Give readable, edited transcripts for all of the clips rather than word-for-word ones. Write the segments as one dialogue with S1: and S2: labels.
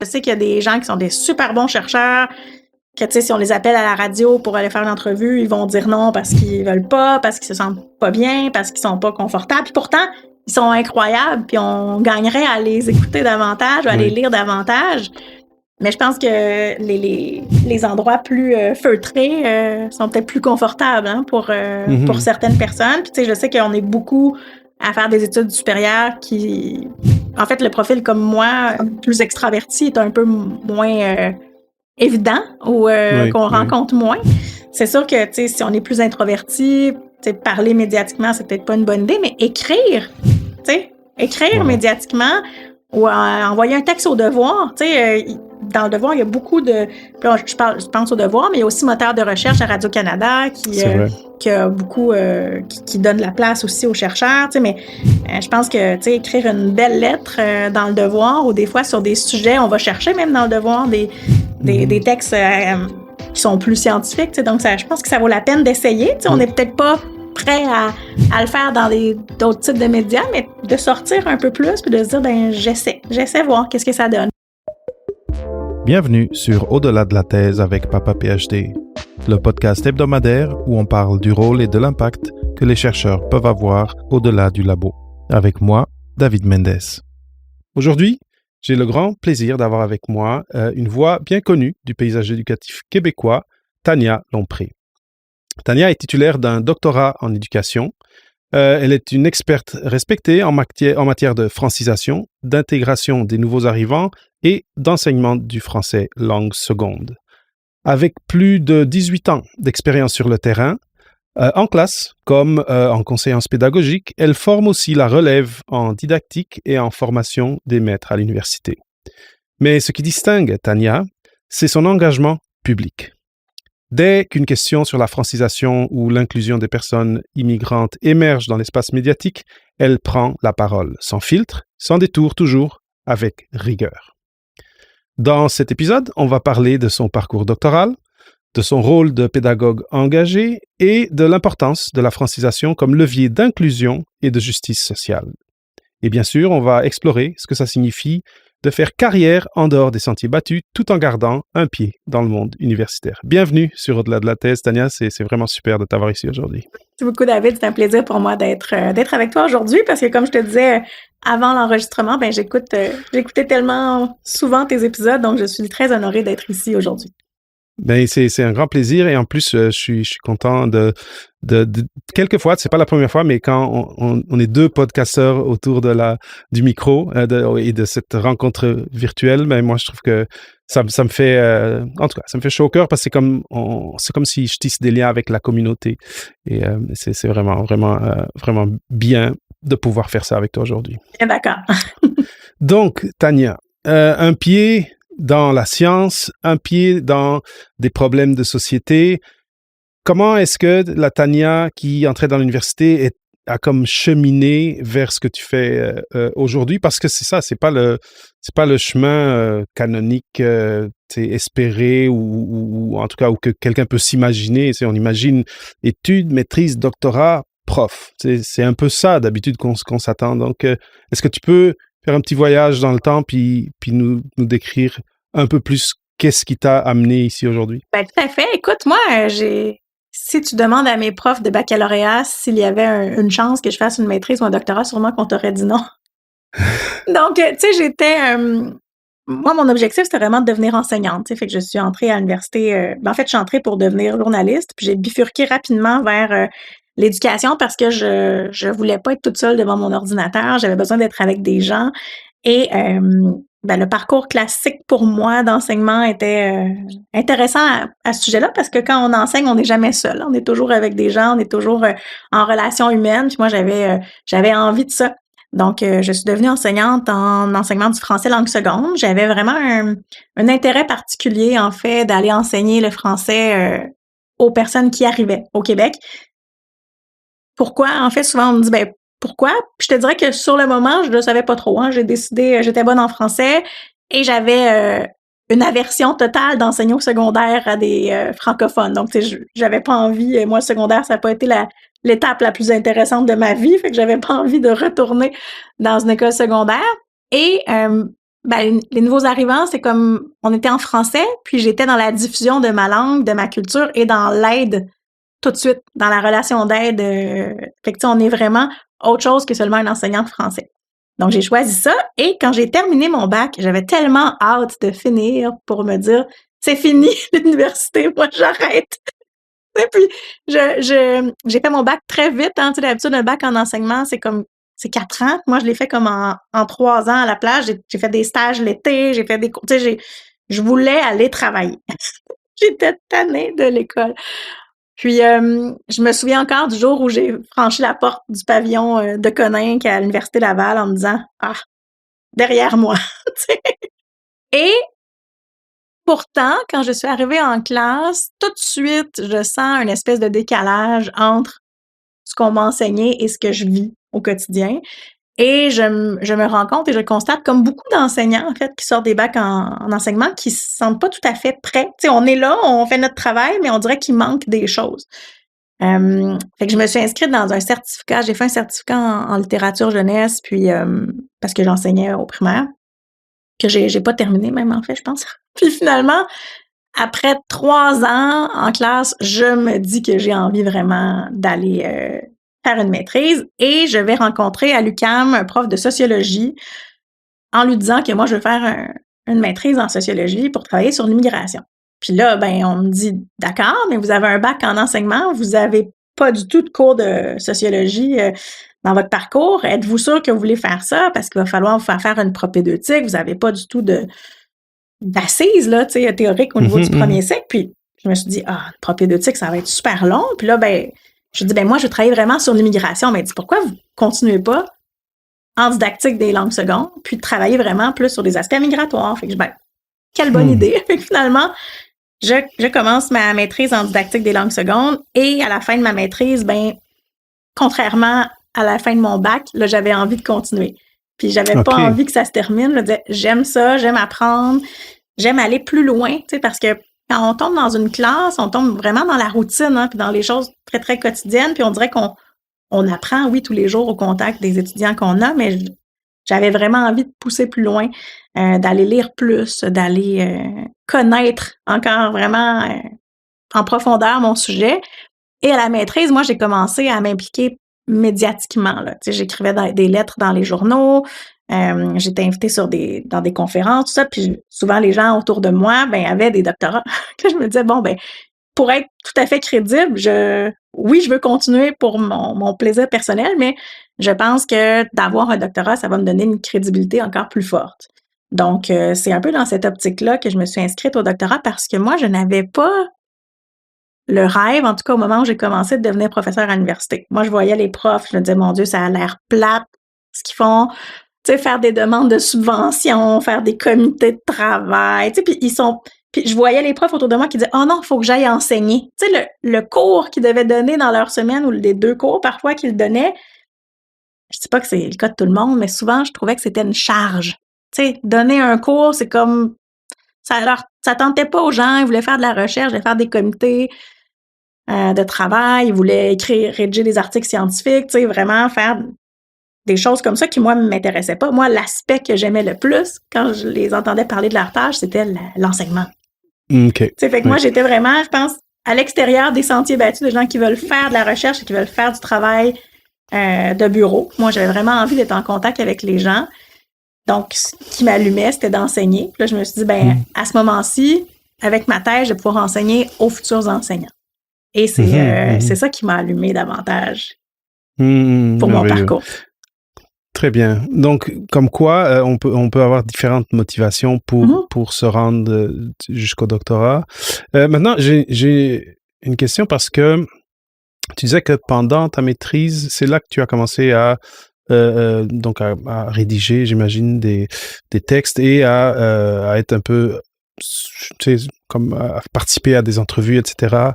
S1: Je sais qu'il y a des gens qui sont des super bons chercheurs, que, tu sais, si on les appelle à la radio pour aller faire une entrevue, ils vont dire non parce qu'ils veulent pas, parce qu'ils se sentent pas bien, parce qu'ils sont pas confortables. Puis pourtant, ils sont incroyables, puis on gagnerait à les écouter davantage ou à les lire davantage. Mais je pense que les endroits plus feutrés sont peut-être plus confortables pour certaines personnes. Puis, tu sais, je sais qu'on est beaucoup à faire des études supérieures qui... En fait, le profil comme moi, plus extraverti, est un peu moins évident ou qu'on rencontre moins. C'est sûr que, tu sais, si on est plus introverti, tu sais, parler médiatiquement, c'est peut-être pas une bonne idée, mais écrire, tu sais, médiatiquement ou envoyer un texte au Devoir, tu sais, dans le Devoir, il y a beaucoup de... Je pense au Devoir, mais il y a aussi Moteur de recherche à Radio-Canada qui a beaucoup... qui donne la place aussi aux chercheurs, tu sais, mais je pense que, tu sais, écrire une belle lettre dans le Devoir ou des fois sur des sujets, on va chercher même dans le Devoir des textes qui sont plus scientifiques, tu sais, donc ça, je pense que ça vaut la peine d'essayer, tu sais, on n'est peut-être pas prêt à le faire dans d'autres types de médias, mais de sortir un peu plus puis de se dire, ben j'essaie voir qu'est-ce que ça donne.
S2: Bienvenue sur Au-delà de la thèse avec Papa PhD, le podcast hebdomadaire où on parle du rôle et de l'impact que les chercheurs peuvent avoir au-delà du labo. Avec moi, David Mendes. Aujourd'hui, j'ai le grand plaisir d'avoir avec moi une voix bien connue du paysage éducatif québécois, Tania Lompré. Tania est titulaire d'un doctorat en éducation. Elle est une experte respectée en matière de francisation, d'intégration des nouveaux arrivants et d'enseignement du français langue seconde. Avec plus de 18 ans d'expérience sur le terrain, en classe comme en conseillance pédagogique, elle forme aussi la relève en didactique et en formation des maîtres à l'université. Mais ce qui distingue Tania, c'est son engagement public. Dès qu'une question sur la francisation ou l'inclusion des personnes immigrantes émerge dans l'espace médiatique, elle prend la parole, sans filtre, sans détour toujours, avec rigueur. Dans cet épisode, on va parler de son parcours doctoral, de son rôle de pédagogue engagé et de l'importance de la francisation comme levier d'inclusion et de justice sociale. Et bien sûr, on va explorer ce que ça signifie de faire carrière en dehors des sentiers battus tout en gardant un pied dans le monde universitaire. Bienvenue sur Au-delà de la thèse, Tania, c'est vraiment super de t'avoir ici aujourd'hui.
S1: Merci beaucoup, David. C'est un plaisir pour moi d'être avec toi aujourd'hui parce que, comme je te disais avant l'enregistrement, ben j'écoutais tellement souvent tes épisodes, donc je suis très honorée d'être ici aujourd'hui.
S2: Ben c'est un grand plaisir et en plus je suis content de quelquefois, c'est pas la première fois, mais quand on est deux podcasteurs autour du micro et de cette rencontre virtuelle, ben moi je trouve que ça me fait en tout cas ça me fait chaud au cœur parce que c'est comme si je tisse des liens avec la communauté et c'est vraiment bien de pouvoir faire ça avec toi aujourd'hui.
S1: Bien d'accord.
S2: Donc Tania, un pied dans la science, un pied dans des problèmes de société. Comment est-ce que la Tania qui entrait dans l'université a comme cheminé vers ce que tu fais aujourd'hui? Parce que c'est ça, c'est pas le chemin canonique espéré ou en tout cas où que quelqu'un peut s'imaginer. On imagine études, maîtrise, doctorat, prof. C'est un peu ça d'habitude qu'on s'attend. Donc, est-ce que tu peux faire un petit voyage dans le temps puis nous décrire un peu plus qu'est-ce qui t'a amené ici aujourd'hui?
S1: Ben, tout à fait. Écoute, moi, si tu demandes à mes profs de baccalauréat s'il y avait une chance que je fasse une maîtrise ou un doctorat, sûrement qu'on t'aurait dit non. Donc, tu sais, moi, mon objectif, c'était vraiment de devenir enseignante. Fait que je suis entrée à l'université. En fait, je suis entrée pour devenir journaliste, puis j'ai bifurqué rapidement vers l'éducation parce que je voulais pas être toute seule devant mon ordinateur. J'avais besoin d'être avec des gens. Et le parcours classique pour moi d'enseignement était intéressant à ce sujet-là parce que quand on enseigne, on n'est jamais seul. On est toujours avec des gens, on est toujours en relation humaine. Puis moi, j'avais envie de ça. Donc, je suis devenue enseignante en enseignement du français langue seconde. J'avais vraiment un intérêt particulier, en fait, d'aller enseigner le français aux personnes qui arrivaient au Québec. Pourquoi? En fait, souvent, on me dit, pourquoi? Puis je te dirais que sur le moment, je ne le savais pas trop. J'ai décidé, j'étais bonne en français et j'avais une aversion totale d'enseigner au secondaire à des francophones. Donc, tu sais, j'avais pas envie, moi, le secondaire, ça n'a pas été l'étape la plus intéressante de ma vie, fait que j'avais pas envie de retourner dans une école secondaire. Et Ben, les nouveaux arrivants, c'est comme on était en français, puis j'étais dans la diffusion de ma langue, de ma culture et dans l'aide tout de suite, dans la relation d'aide. Fait que, tu sais, on est vraiment autre chose que seulement un enseignant de français. Donc, j'ai choisi ça. Et quand j'ai terminé mon bac, j'avais tellement hâte de finir pour me dire, c'est fini l'université, moi, j'arrête. Et puis, j'ai fait mon bac très vite. Hein. Tu sais, d'habitude, un bac en enseignement, c'est 4 ans. Moi, je l'ai fait comme en 3 ans à la plage. J'ai fait des stages l'été, j'ai fait des cours. Tu sais, je voulais aller travailler. J'étais tannée de l'école. Puis, je me souviens encore du jour où j'ai franchi la porte du pavillon de Coninck à l'Université Laval en me disant « Ah, derrière moi! » Et pourtant, quand je suis arrivée en classe, tout de suite, je sens une espèce de décalage entre ce qu'on m'a enseigné et ce que je vis au quotidien. Et je me rends compte et je constate, comme beaucoup d'enseignants, en fait, qui sortent des bacs en enseignement, qui se sentent pas tout à fait prêts. Tu sais, on est là, on fait notre travail, mais on dirait qu'il manque des choses. Fait que je me suis inscrite dans un certificat. J'ai fait un certificat en littérature jeunesse, puis parce que j'enseignais au primaire, que j'ai pas terminé même, en fait, je pense. Puis finalement, après 3 ans en classe, je me dis que j'ai envie vraiment d'aller faire une maîtrise et je vais rencontrer à l'UQAM un prof de sociologie en lui disant que moi, je veux faire une maîtrise en sociologie pour travailler sur l'immigration. Puis là, ben, on me dit « D'accord, mais vous avez un bac en enseignement, vous avez pas du tout de cours de sociologie dans votre parcours. Êtes-vous sûr que vous voulez faire ça? Parce qu'il va falloir vous faire une propédeutique, vous avez pas du tout d'assises, là, tu sais, théoriques au niveau du premier cycle. » Puis je me suis dit « Ah, propédeutique, ça va être super long. » Puis là, ben, je dis « Ben, moi, je travaille vraiment sur l'immigration. » Mais elle dit « Pourquoi vous continuez pas en didactique des langues secondes, puis de travailler vraiment plus sur des aspects migratoires? » Fait que ben, quelle bonne idée. Fait que finalement, je commence ma maîtrise en didactique des langues secondes et à la fin de ma maîtrise, ben, contrairement à la fin de mon bac, là, j'avais envie de continuer. Puis j'avais pas envie que ça se termine. Je me disais, j'aime ça, j'aime apprendre, j'aime aller plus loin, tu sais, parce que quand on tombe dans une classe, on tombe vraiment dans la routine, hein, puis dans les choses très, très quotidiennes, puis on dirait qu'on apprend, oui, tous les jours au contact des étudiants qu'on a, mais j'avais vraiment envie de pousser plus loin, d'aller lire plus, d'aller connaître encore vraiment en profondeur mon sujet. Et à la maîtrise, moi, j'ai commencé à m'impliquer médiatiquement. Là. Tu sais, j'écrivais des lettres dans les journaux, j'étais invitée dans des conférences, tout ça, puis souvent les gens autour de moi avaient des doctorats. Que je me disais, bon, pour être tout à fait crédible, oui, je veux continuer pour mon plaisir personnel, mais je pense que d'avoir un doctorat, ça va me donner une crédibilité encore plus forte. Donc, c'est un peu dans cette optique-là que je me suis inscrite au doctorat parce que moi, je n'avais pas le rêve, en tout cas au moment où j'ai commencé de devenir professeur à l'université. Moi, je voyais les profs, je me disais, mon Dieu, ça a l'air plate, ce qu'ils font. Tu sais, faire des demandes de subventions, faire des comités de travail, tu sais, puis je voyais les profs autour de moi qui disaient « Oh non, il faut que j'aille enseigner. » Tu sais, le cours qu'ils devaient donner dans leur semaine ou les 2 cours parfois qu'ils donnaient, je dis pas que c'est le cas de tout le monde, mais souvent, je trouvais que c'était une charge. Tu sais, donner un cours, c'est comme... Ça tentait pas aux gens, ils voulaient faire de la recherche, ils voulaient faire des comités de travail, ils voulaient rédiger des articles scientifiques, tu sais, vraiment faire des choses comme ça qui, moi, ne m'intéressaient pas. Moi, l'aspect que j'aimais le plus, quand je les entendais parler de leur tâche, c'était l'enseignement.
S2: OK.
S1: Fait que moi, j'étais vraiment, je pense, à l'extérieur des sentiers battus de gens qui veulent faire de la recherche et qui veulent faire du travail de bureau. Moi, j'avais vraiment envie d'être en contact avec les gens. Donc, ce qui m'allumait, c'était d'enseigner. Puis là, je me suis dit, à ce moment-ci, avec ma thèse, je vais pouvoir enseigner aux futurs enseignants. Et c'est ça qui m'a allumé davantage pour mon parcours.
S2: Très bien. Donc, comme quoi, on peut avoir différentes motivations pour se rendre jusqu'au doctorat. Maintenant, j'ai une question parce que tu disais que pendant ta maîtrise, c'est là que tu as commencé à rédiger, j'imagine, des textes et à être un peu, tu sais, comme à participer à des entrevues, etc.,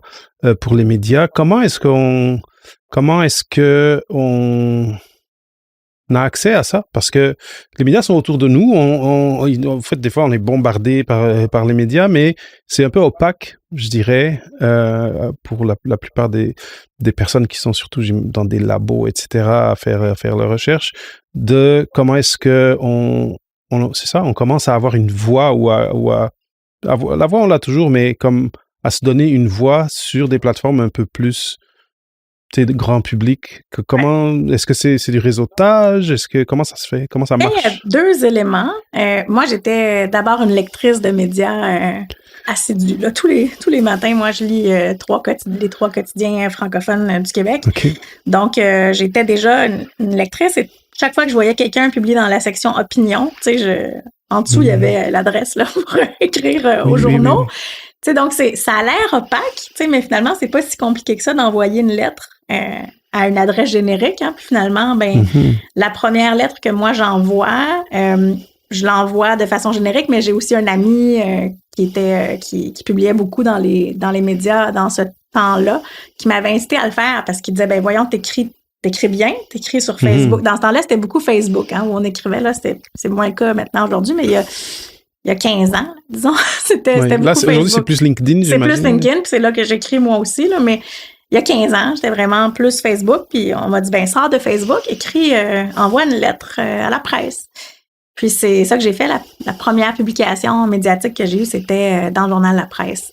S2: pour les médias. Comment est-ce qu'on a accès à ça? Parce que les médias sont autour de nous. En fait, des fois, on est bombardé par les médias, mais c'est un peu opaque, je dirais, pour la plupart des personnes qui sont surtout dans des labos, etc., à faire leurs recherches, de comment est-ce que c'est ça, on commence à avoir une voix la voix, on l'a toujours, mais comme à se donner une voix sur des plateformes un peu plus, tu sais, de grand public. Est-ce que c'est du réseautage? Comment ça se fait? Comment ça marche?
S1: Il y a 2 éléments. Moi, j'étais d'abord une lectrice de médias assidue. Là, tous les matins, moi, je lis les 3 quotidiens francophones du Québec.
S2: Okay.
S1: Donc, j'étais déjà une lectrice et chaque fois que je voyais quelqu'un publier dans la section opinion, tu sais, en dessous, il y avait l'adresse là pour écrire aux journaux.
S2: Oui.
S1: Tu sais, donc, ça a l'air opaque, tu sais, mais finalement, c'est pas si compliqué que ça d'envoyer une lettre à une adresse générique. Hein. Puis finalement, la première lettre que moi j'envoie, je l'envoie de façon générique, mais j'ai aussi un ami qui publiait beaucoup dans les médias dans ce temps-là, qui m'avait incité à le faire parce qu'il disait, voyons, t'écris bien, t'écris sur Facebook. Dans ce temps-là, c'était beaucoup Facebook, hein, où on écrivait, là, c'est moins le cas maintenant aujourd'hui, mais il y a 15 ans, disons, c'était beaucoup Facebook.
S2: Aujourd'hui, c'est plus LinkedIn, j'imagine.
S1: C'est plus LinkedIn, puis c'est là que j'écris moi aussi, là, mais il y a 15 ans, j'étais vraiment plus Facebook, puis on m'a dit, sors de Facebook, envoie une lettre à la presse. Puis c'est ça que j'ai fait, la première publication médiatique que j'ai eue, c'était dans le journal La Presse.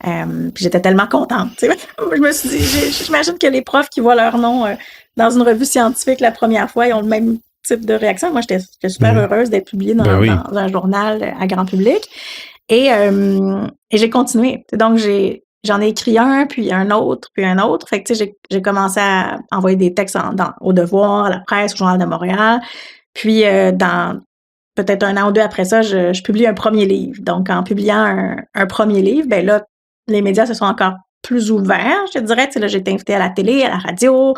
S1: Puis j'étais tellement contente. Tu sais. Je me suis dit, j'imagine que les profs qui voient leur nom dans une revue scientifique la première fois, ils ont le même type de réaction. Moi, j'étais super heureuse d'être publiée dans un journal à grand public. Et j'ai continué. Donc, j'en ai écrit un, puis un autre, puis un autre. Fait que, tu sais, j'ai commencé à envoyer des textes au Devoir, à La Presse, au Journal de Montréal. Puis, dans peut-être 1 an ou 2 après ça, je publie un premier livre. Donc, en publiant un premier livre, là, les médias se sont encore plus ouverts, je te dirais. Tu sais, là, j'ai été invitée à la télé, à la radio,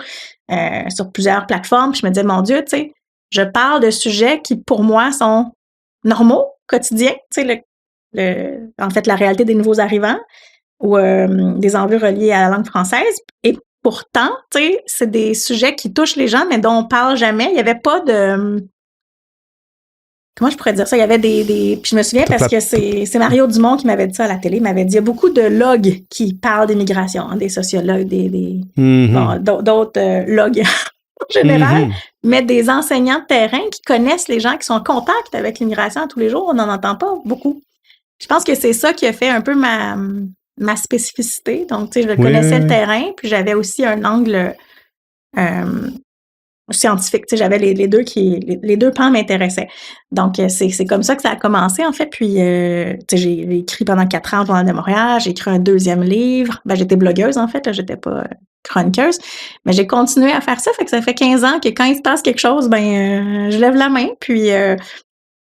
S1: sur plusieurs plateformes. Puis je me disais, mon Dieu, tu sais, je parle de sujets qui, pour moi, sont normaux, quotidiens. Tu sais, en fait, la réalité des nouveaux arrivants ou des enjeux reliés à la langue française. Et pourtant, tu sais, c'est des sujets qui touchent les gens, mais dont on parle jamais. Il n'y avait pas de... Comment je pourrais dire ça? Il y avait des... Puis je me souviens parce que c'est Mario Dumont qui m'avait dit ça à la télé. Il m'avait dit, il y a beaucoup de logs qui parlent d'immigration, hein, des sociologues, d'autres logs en général, mais des enseignants de terrain qui connaissent les gens qui sont en contact avec l'immigration tous les jours, on n'en entend pas beaucoup. Je pense que c'est ça qui a fait un peu ma spécificité. Donc, tu sais, je connaissais le terrain, puis j'avais aussi un angle scientifique. Tu sais, j'avais les deux pans m'intéressaient. Donc, c'est comme ça que ça a commencé, en fait. Puis, tu sais, j'ai écrit pendant 4 ans au Journal de Montréal. J'ai écrit un 2e livre. J'étais blogueuse, en fait. Là, j'étais pas chroniqueuse. Mais j'ai continué à faire ça. Fait que ça fait 15 ans que quand il se passe quelque chose, je lève la main. Puis,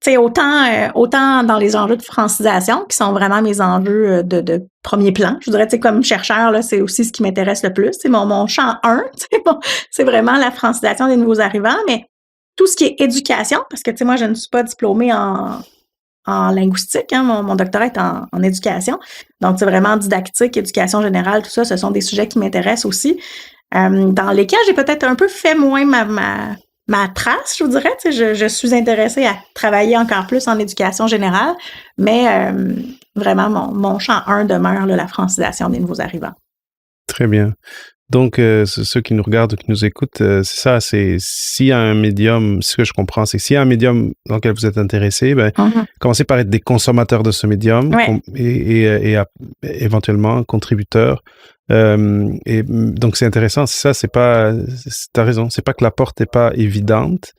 S1: tu sais, autant dans les enjeux de francisation, qui sont vraiment mes enjeux de premier plan. Je voudrais, tu sais, comme chercheur, là, c'est aussi ce qui m'intéresse le plus. C'est mon champ 1, c'est vraiment la francisation des nouveaux arrivants, mais tout ce qui est éducation, parce que, tu sais, moi, je ne suis pas diplômée en linguistique, hein, mon doctorat est en éducation. Donc, c'est vraiment didactique, éducation générale, tout ça, ce sont des sujets qui m'intéressent aussi, dans lesquels j'ai peut-être un peu fait moins ma trace, je vous dirais. Tu sais, je suis intéressée à travailler encore plus en éducation générale, mais vraiment, mon champ 1 demeure la francisation des nouveaux arrivants.
S2: Très bien. Donc, ceux qui nous regardent ou qui nous écoutent, c'est ça, c'est s'il y a un médium, ce que je comprends, c'est que s'il y a un médium dans lequel vous êtes intéressé, commencez par être des consommateurs de ce médium et éventuellement contributeurs. Et donc c'est intéressant, c'est ça, t'as raison, c'est pas que la porte est pas évidente,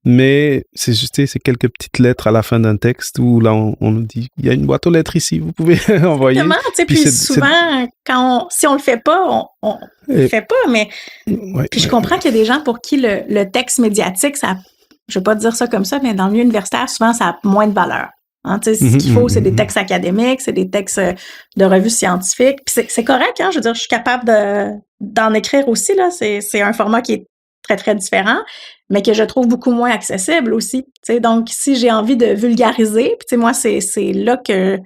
S2: mais c'est juste, c'est quelques petites lettres à la fin d'un texte où là on nous dit, il y a une boîte aux lettres ici, vous pouvez envoyer.
S1: Exactement, tu sais, puis souvent, si on le fait pas, on le fait pas, mais puis je comprends qu'il y a des gens pour qui le texte médiatique, ça, je vais pas dire ça comme ça, mais dans le milieu universitaire, souvent ça a moins de valeur. Hein, ce qu'il faut, c'est des textes académiques, c'est des textes de revues scientifiques. Puis c'est correct, hein, je veux dire, je suis capable d'en écrire aussi, là. C'est un format qui est très, très différent, mais que je trouve beaucoup moins accessible aussi. T'sais. Donc, si j'ai envie de vulgariser, puis moi, c'est là que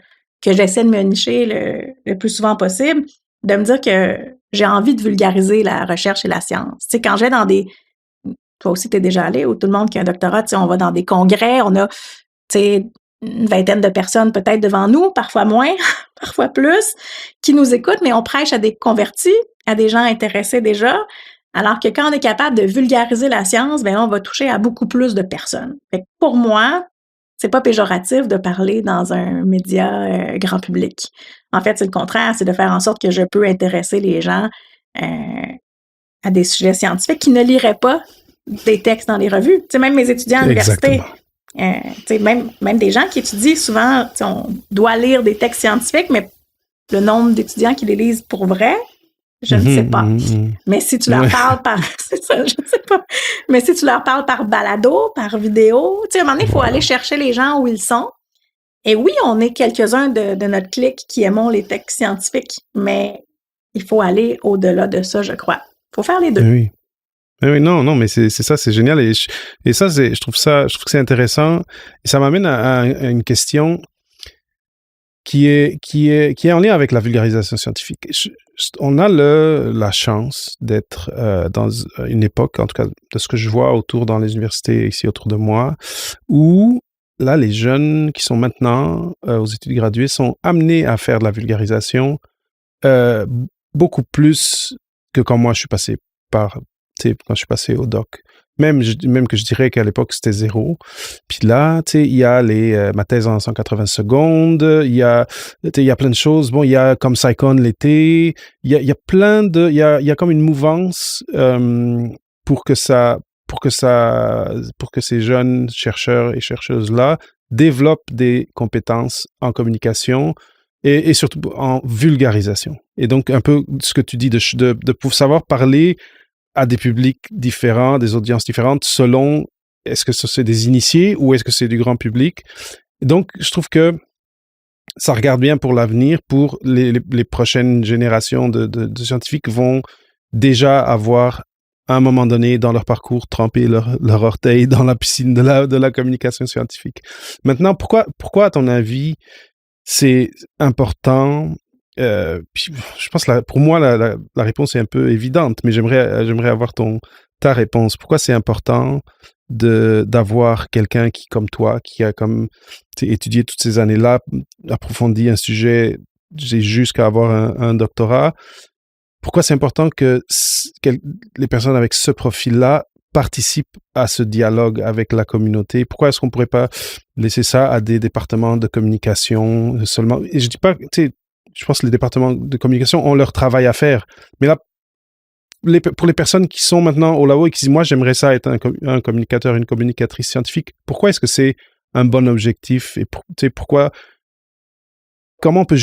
S1: j'essaie de me nicher le plus souvent possible, de me dire que j'ai envie de vulgariser la recherche et la science. T'sais, quand je vais dans toi aussi, t'es déjà allé, où tout le monde qui a un doctorat, on va dans des congrès, on a, une 20aine de personnes peut-être devant nous, parfois moins, parfois plus, qui nous écoutent, mais on prêche à des convertis, à des gens intéressés déjà, alors que quand on est capable de vulgariser la science, on va toucher à beaucoup plus de personnes. Fait que pour moi, c'est pas péjoratif de parler dans un média grand public. En fait, c'est le contraire, c'est de faire en sorte que je peux intéresser les gens à des sujets scientifiques qui ne liraient pas des textes dans les revues. Tu sais, même mes étudiants à l'université, tu sais, même des gens qui étudient, souvent, tu sais, on doit lire des textes scientifiques, mais le nombre d'étudiants qui les lisent pour vrai, je ne sais pas. Mais si tu leur parles par... c'est ça, je ne sais pas. Mais si tu leur parles par balado, par vidéo, tu sais, à un moment donné, il faut aller chercher les gens où ils sont. Et oui, on est quelques-uns de notre clique qui aimons les textes scientifiques, mais il faut aller au-delà de ça, je crois. Il faut faire les deux.
S2: Oui. Oui, non, mais c'est ça, c'est génial. Et ça, je trouve que c'est intéressant. Et ça m'amène à une question qui est en lien avec la vulgarisation scientifique. On a la chance d'être dans une époque, en tout cas de ce que je vois dans les universités ici autour de moi, où là, les jeunes qui sont maintenant aux études graduées sont amenés à faire de la vulgarisation beaucoup plus que quand moi je suis passé quand je suis passé au doc. Même que je dirais qu'à l'époque, c'était 0. Puis là, tu sais, il y a ma thèse en 180 secondes, il y a plein de choses. Bon, il y a comme Scicon l'été, il y a plein de... Il y a comme une mouvance pour que ces jeunes chercheurs et chercheuses-là développent des compétences en communication et surtout en vulgarisation. Et donc, un peu ce que tu dis de pouvoir savoir parler à des publics différents, des audiences différentes, selon est-ce que c'est des initiés ou est-ce que c'est du grand public. Donc, je trouve que ça regarde bien pour l'avenir, pour les prochaines générations de scientifiques vont déjà avoir, à un moment donné, dans leur parcours, trempé leur orteil dans la piscine de la communication scientifique. Maintenant, pourquoi, à ton avis, c'est important? Puis je pense pour moi la réponse est un peu évidente, mais j'aimerais avoir ta réponse. Pourquoi c'est important d'avoir quelqu'un qui comme toi, qui a comme étudié toutes ces années-là, approfondi un sujet jusqu'à avoir un doctorat? Pourquoi c'est important que les personnes avec ce profil-là participent à ce dialogue avec la communauté? Pourquoi est-ce qu'on pourrait pas laisser ça à des départements de communication seulement? Et je dis pas, je pense que les départements de communication ont leur travail à faire. Mais là, pour les personnes qui sont maintenant au labo et qui disent « Moi, j'aimerais ça être un communicateur, une communicatrice scientifique », pourquoi est-ce que c'est un bon objectif? Et comment on peut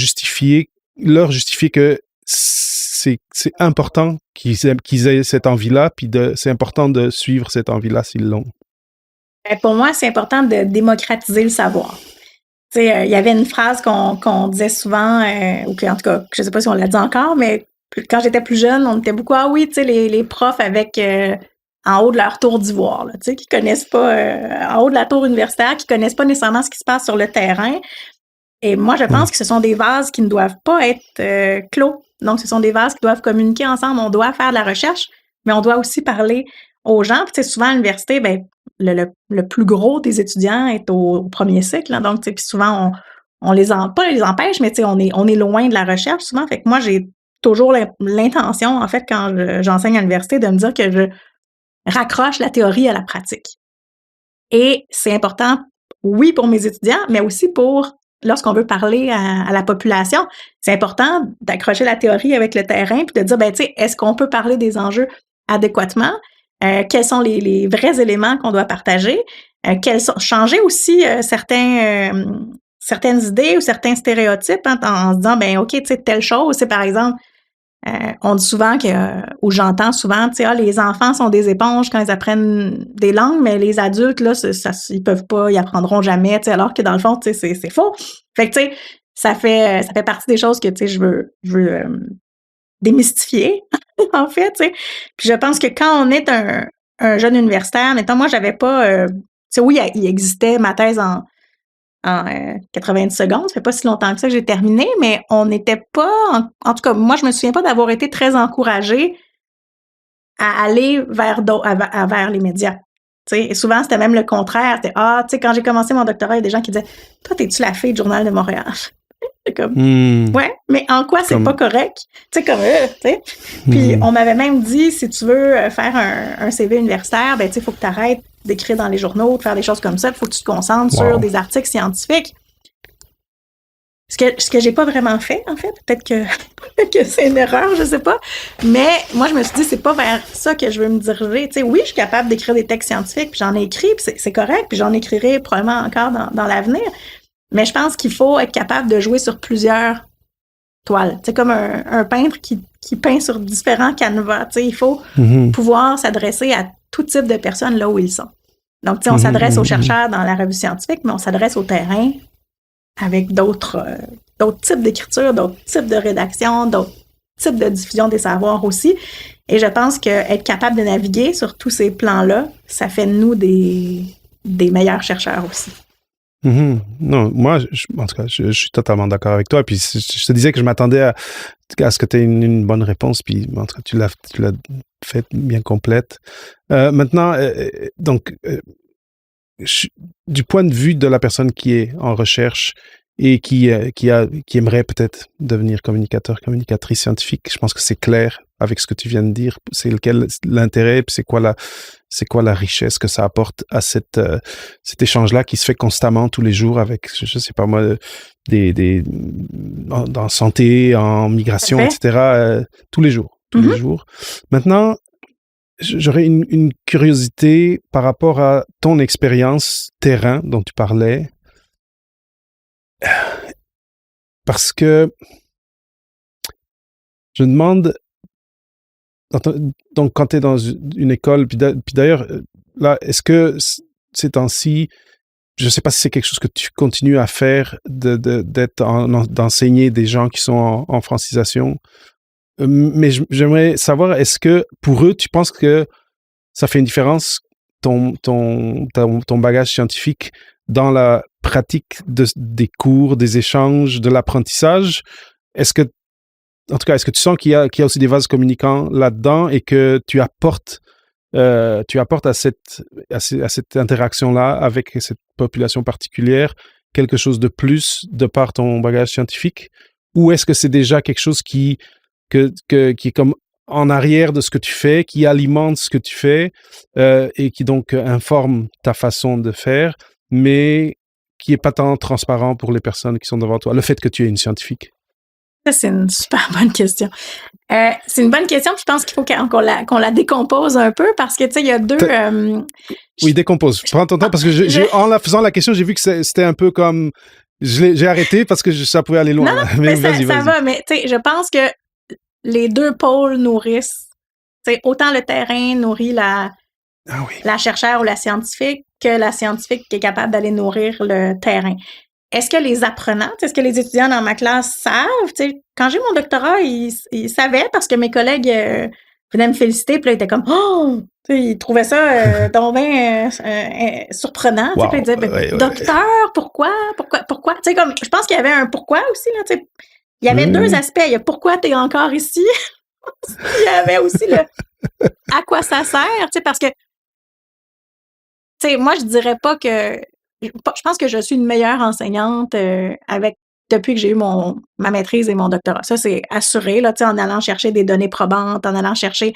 S2: leur justifier que c'est important qu'ils aient cette envie-là, puis c'est important de suivre cette envie-là s'ils l'ont?
S1: Pour moi, c'est important de démocratiser le savoir. Tu sais, il y avait une phrase qu'on disait souvent, ou que, en tout cas, je sais pas si on l'a dit encore, mais quand j'étais plus jeune, on était beaucoup, ah oui, tu sais, les profs avec en haut de leur tour d'ivoire, tu sais, qui connaissent pas, en haut de la tour universitaire, qui connaissent pas nécessairement ce qui se passe sur le terrain. Et moi, je pense que ce sont des vases qui ne doivent pas être clos. Donc, ce sont des vases qui doivent communiquer ensemble. On doit faire de la recherche, mais on doit aussi parler aux gens. Puis, tu sais, souvent à l'université, ben le plus gros des étudiants est au premier cycle. Hein, donc, tu sais, puis souvent, on les empêche, mais tu sais, on est loin de la recherche souvent. Fait que moi, j'ai toujours l'intention, en fait, quand j'enseigne à l'université, de me dire que je raccroche la théorie à la pratique. Et c'est important, oui, pour mes étudiants, mais aussi lorsqu'on veut parler à la population, c'est important d'accrocher la théorie avec le terrain puis de dire, ben, tu sais, est-ce qu'on peut parler des enjeux adéquatement? Quels sont les vrais éléments qu'on doit partager? Changer aussi certaines idées ou certains stéréotypes hein, en se disant, ben, OK, tu sais, telle chose, c'est par exemple, on dit souvent ou j'entends souvent, tu sais, les enfants sont des éponges quand ils apprennent des langues, mais les adultes, là, ils peuvent pas, ils apprendront jamais, tu sais, alors que dans le fond, tu sais, c'est faux. Fait que, tu sais, ça fait partie des choses que, tu sais, je veux démystifier, en fait, tu sais. Puis je pense que quand on est un jeune universitaire, mettons, moi, j'avais pas, tu sais, oui, il existait ma thèse en 90 secondes. Ça fait pas si longtemps que ça que j'ai terminé, mais on n'était pas... En tout cas, moi, je me souviens pas d'avoir été très encouragée à aller vers les médias. Tu sais, et souvent, c'était même le contraire. C'était, tu sais, quand j'ai commencé mon doctorat, il y a des gens qui disaient « Toi, t'es-tu la fille du Journal de Montréal? » C'est comme, ouais, mais en quoi c'est pas correct? Tu sais, comme eux, tu sais. Puis, on m'avait même dit, si tu veux faire un CV universitaire, ben, tu sais, il faut que tu arrêtes d'écrire dans les journaux, de faire des choses comme ça. Il faut que tu te concentres sur des articles scientifiques. Ce que j'ai pas vraiment fait, en fait, peut-être que c'est une erreur, je sais pas. Mais moi, je me suis dit, c'est pas vers ça que je veux me diriger. Tu sais, oui, je suis capable d'écrire des textes scientifiques, puis j'en ai écrit, puis c'est correct, puis j'en écrirai probablement encore dans l'avenir. Mais je pense qu'il faut être capable de jouer sur plusieurs toiles. C'est comme un peintre qui peint sur différents canevas. Tu sais, il faut pouvoir s'adresser à tout type de personnes là où ils sont. Donc, tu sais, on s'adresse aux chercheurs dans la revue scientifique, mais on s'adresse au terrain avec d'autres types d'écriture, d'autres types de rédaction, d'autres types de diffusion des savoirs aussi. Et je pense qu'être capable de naviguer sur tous ces plans-là, ça fait de nous des meilleurs chercheurs aussi.
S2: Non, moi, en tout cas, je suis totalement d'accord avec toi. Puis je te disais que je m'attendais à ce que tu aies une bonne réponse. Puis en tout cas, tu l'as fait bien complète. Maintenant, du point de vue de la personne qui est en recherche et qui aimerait peut-être devenir communicatrice scientifique, je pense que c'est clair avec ce que tu viens de dire. C'est lequel l'intérêt, puis c'est quoi la richesse que ça apporte à cet échange-là qui se fait constamment tous les jours avec, je sais pas moi, en santé, en migration, etc. Tous les jours. Maintenant, j'aurais une curiosité par rapport à ton expérience terrain dont tu parlais. Parce que je me demande, donc quand tu es dans une école, puis d'ailleurs, là, est-ce que ces temps-ci, je ne sais pas si c'est quelque chose que tu continues à faire, d'enseigner des gens qui sont en francisation, mais j'aimerais savoir, est-ce que pour eux, tu penses que ça fait une différence, ton bagage scientifique dans la pratique des cours, des échanges, de l'apprentissage? Est-ce que tu sens qu'il y a aussi des vases communicants là-dedans et que tu apportes à cette interaction-là avec cette population particulière quelque chose de plus de par ton bagage scientifique? Ou est-ce que c'est déjà quelque chose qui est comme en arrière de ce que tu fais, qui alimente ce que tu fais et qui donc informe ta façon de faire, mais qui n'est pas tant transparent pour les personnes qui sont devant toi, le fait que tu es une scientifique?
S1: Ça, c'est une super bonne question. C'est une bonne question, puis je pense qu'il faut qu'on la décompose un peu parce que, tu sais, il y a deux...
S2: Oui, décompose. Prends ton temps parce que en la faisant la question, j'ai vu que c'était un peu comme... J'ai arrêté parce que ça pouvait aller loin.
S1: Non, mais vas-y. Va, mais tu sais, je pense que les deux pôles nourrissent. Tu sais, autant le terrain nourrit la chercheure ou la scientifique que la scientifique qui est capable d'aller nourrir le terrain. Est-ce que les apprenants, est-ce que les étudiants dans ma classe savent? Quand j'ai eu mon doctorat, ils savaient parce que mes collègues venaient me féliciter, puis là, ils étaient comme « Oh! » Ils trouvaient ça donc bien surprenant. Wow. Puis ils disaient « Docteur, pourquoi? » Comme, je pense qu'il y avait un pourquoi aussi. Là, il y avait deux aspects. Il y a pourquoi tu es encore ici. Il y avait aussi le à quoi ça sert. Parce que moi, je dirais pas que... Je pense que je suis une meilleure enseignante depuis que j'ai eu ma maîtrise et mon doctorat. Ça, c'est assuré, là, en allant chercher des données probantes, en allant chercher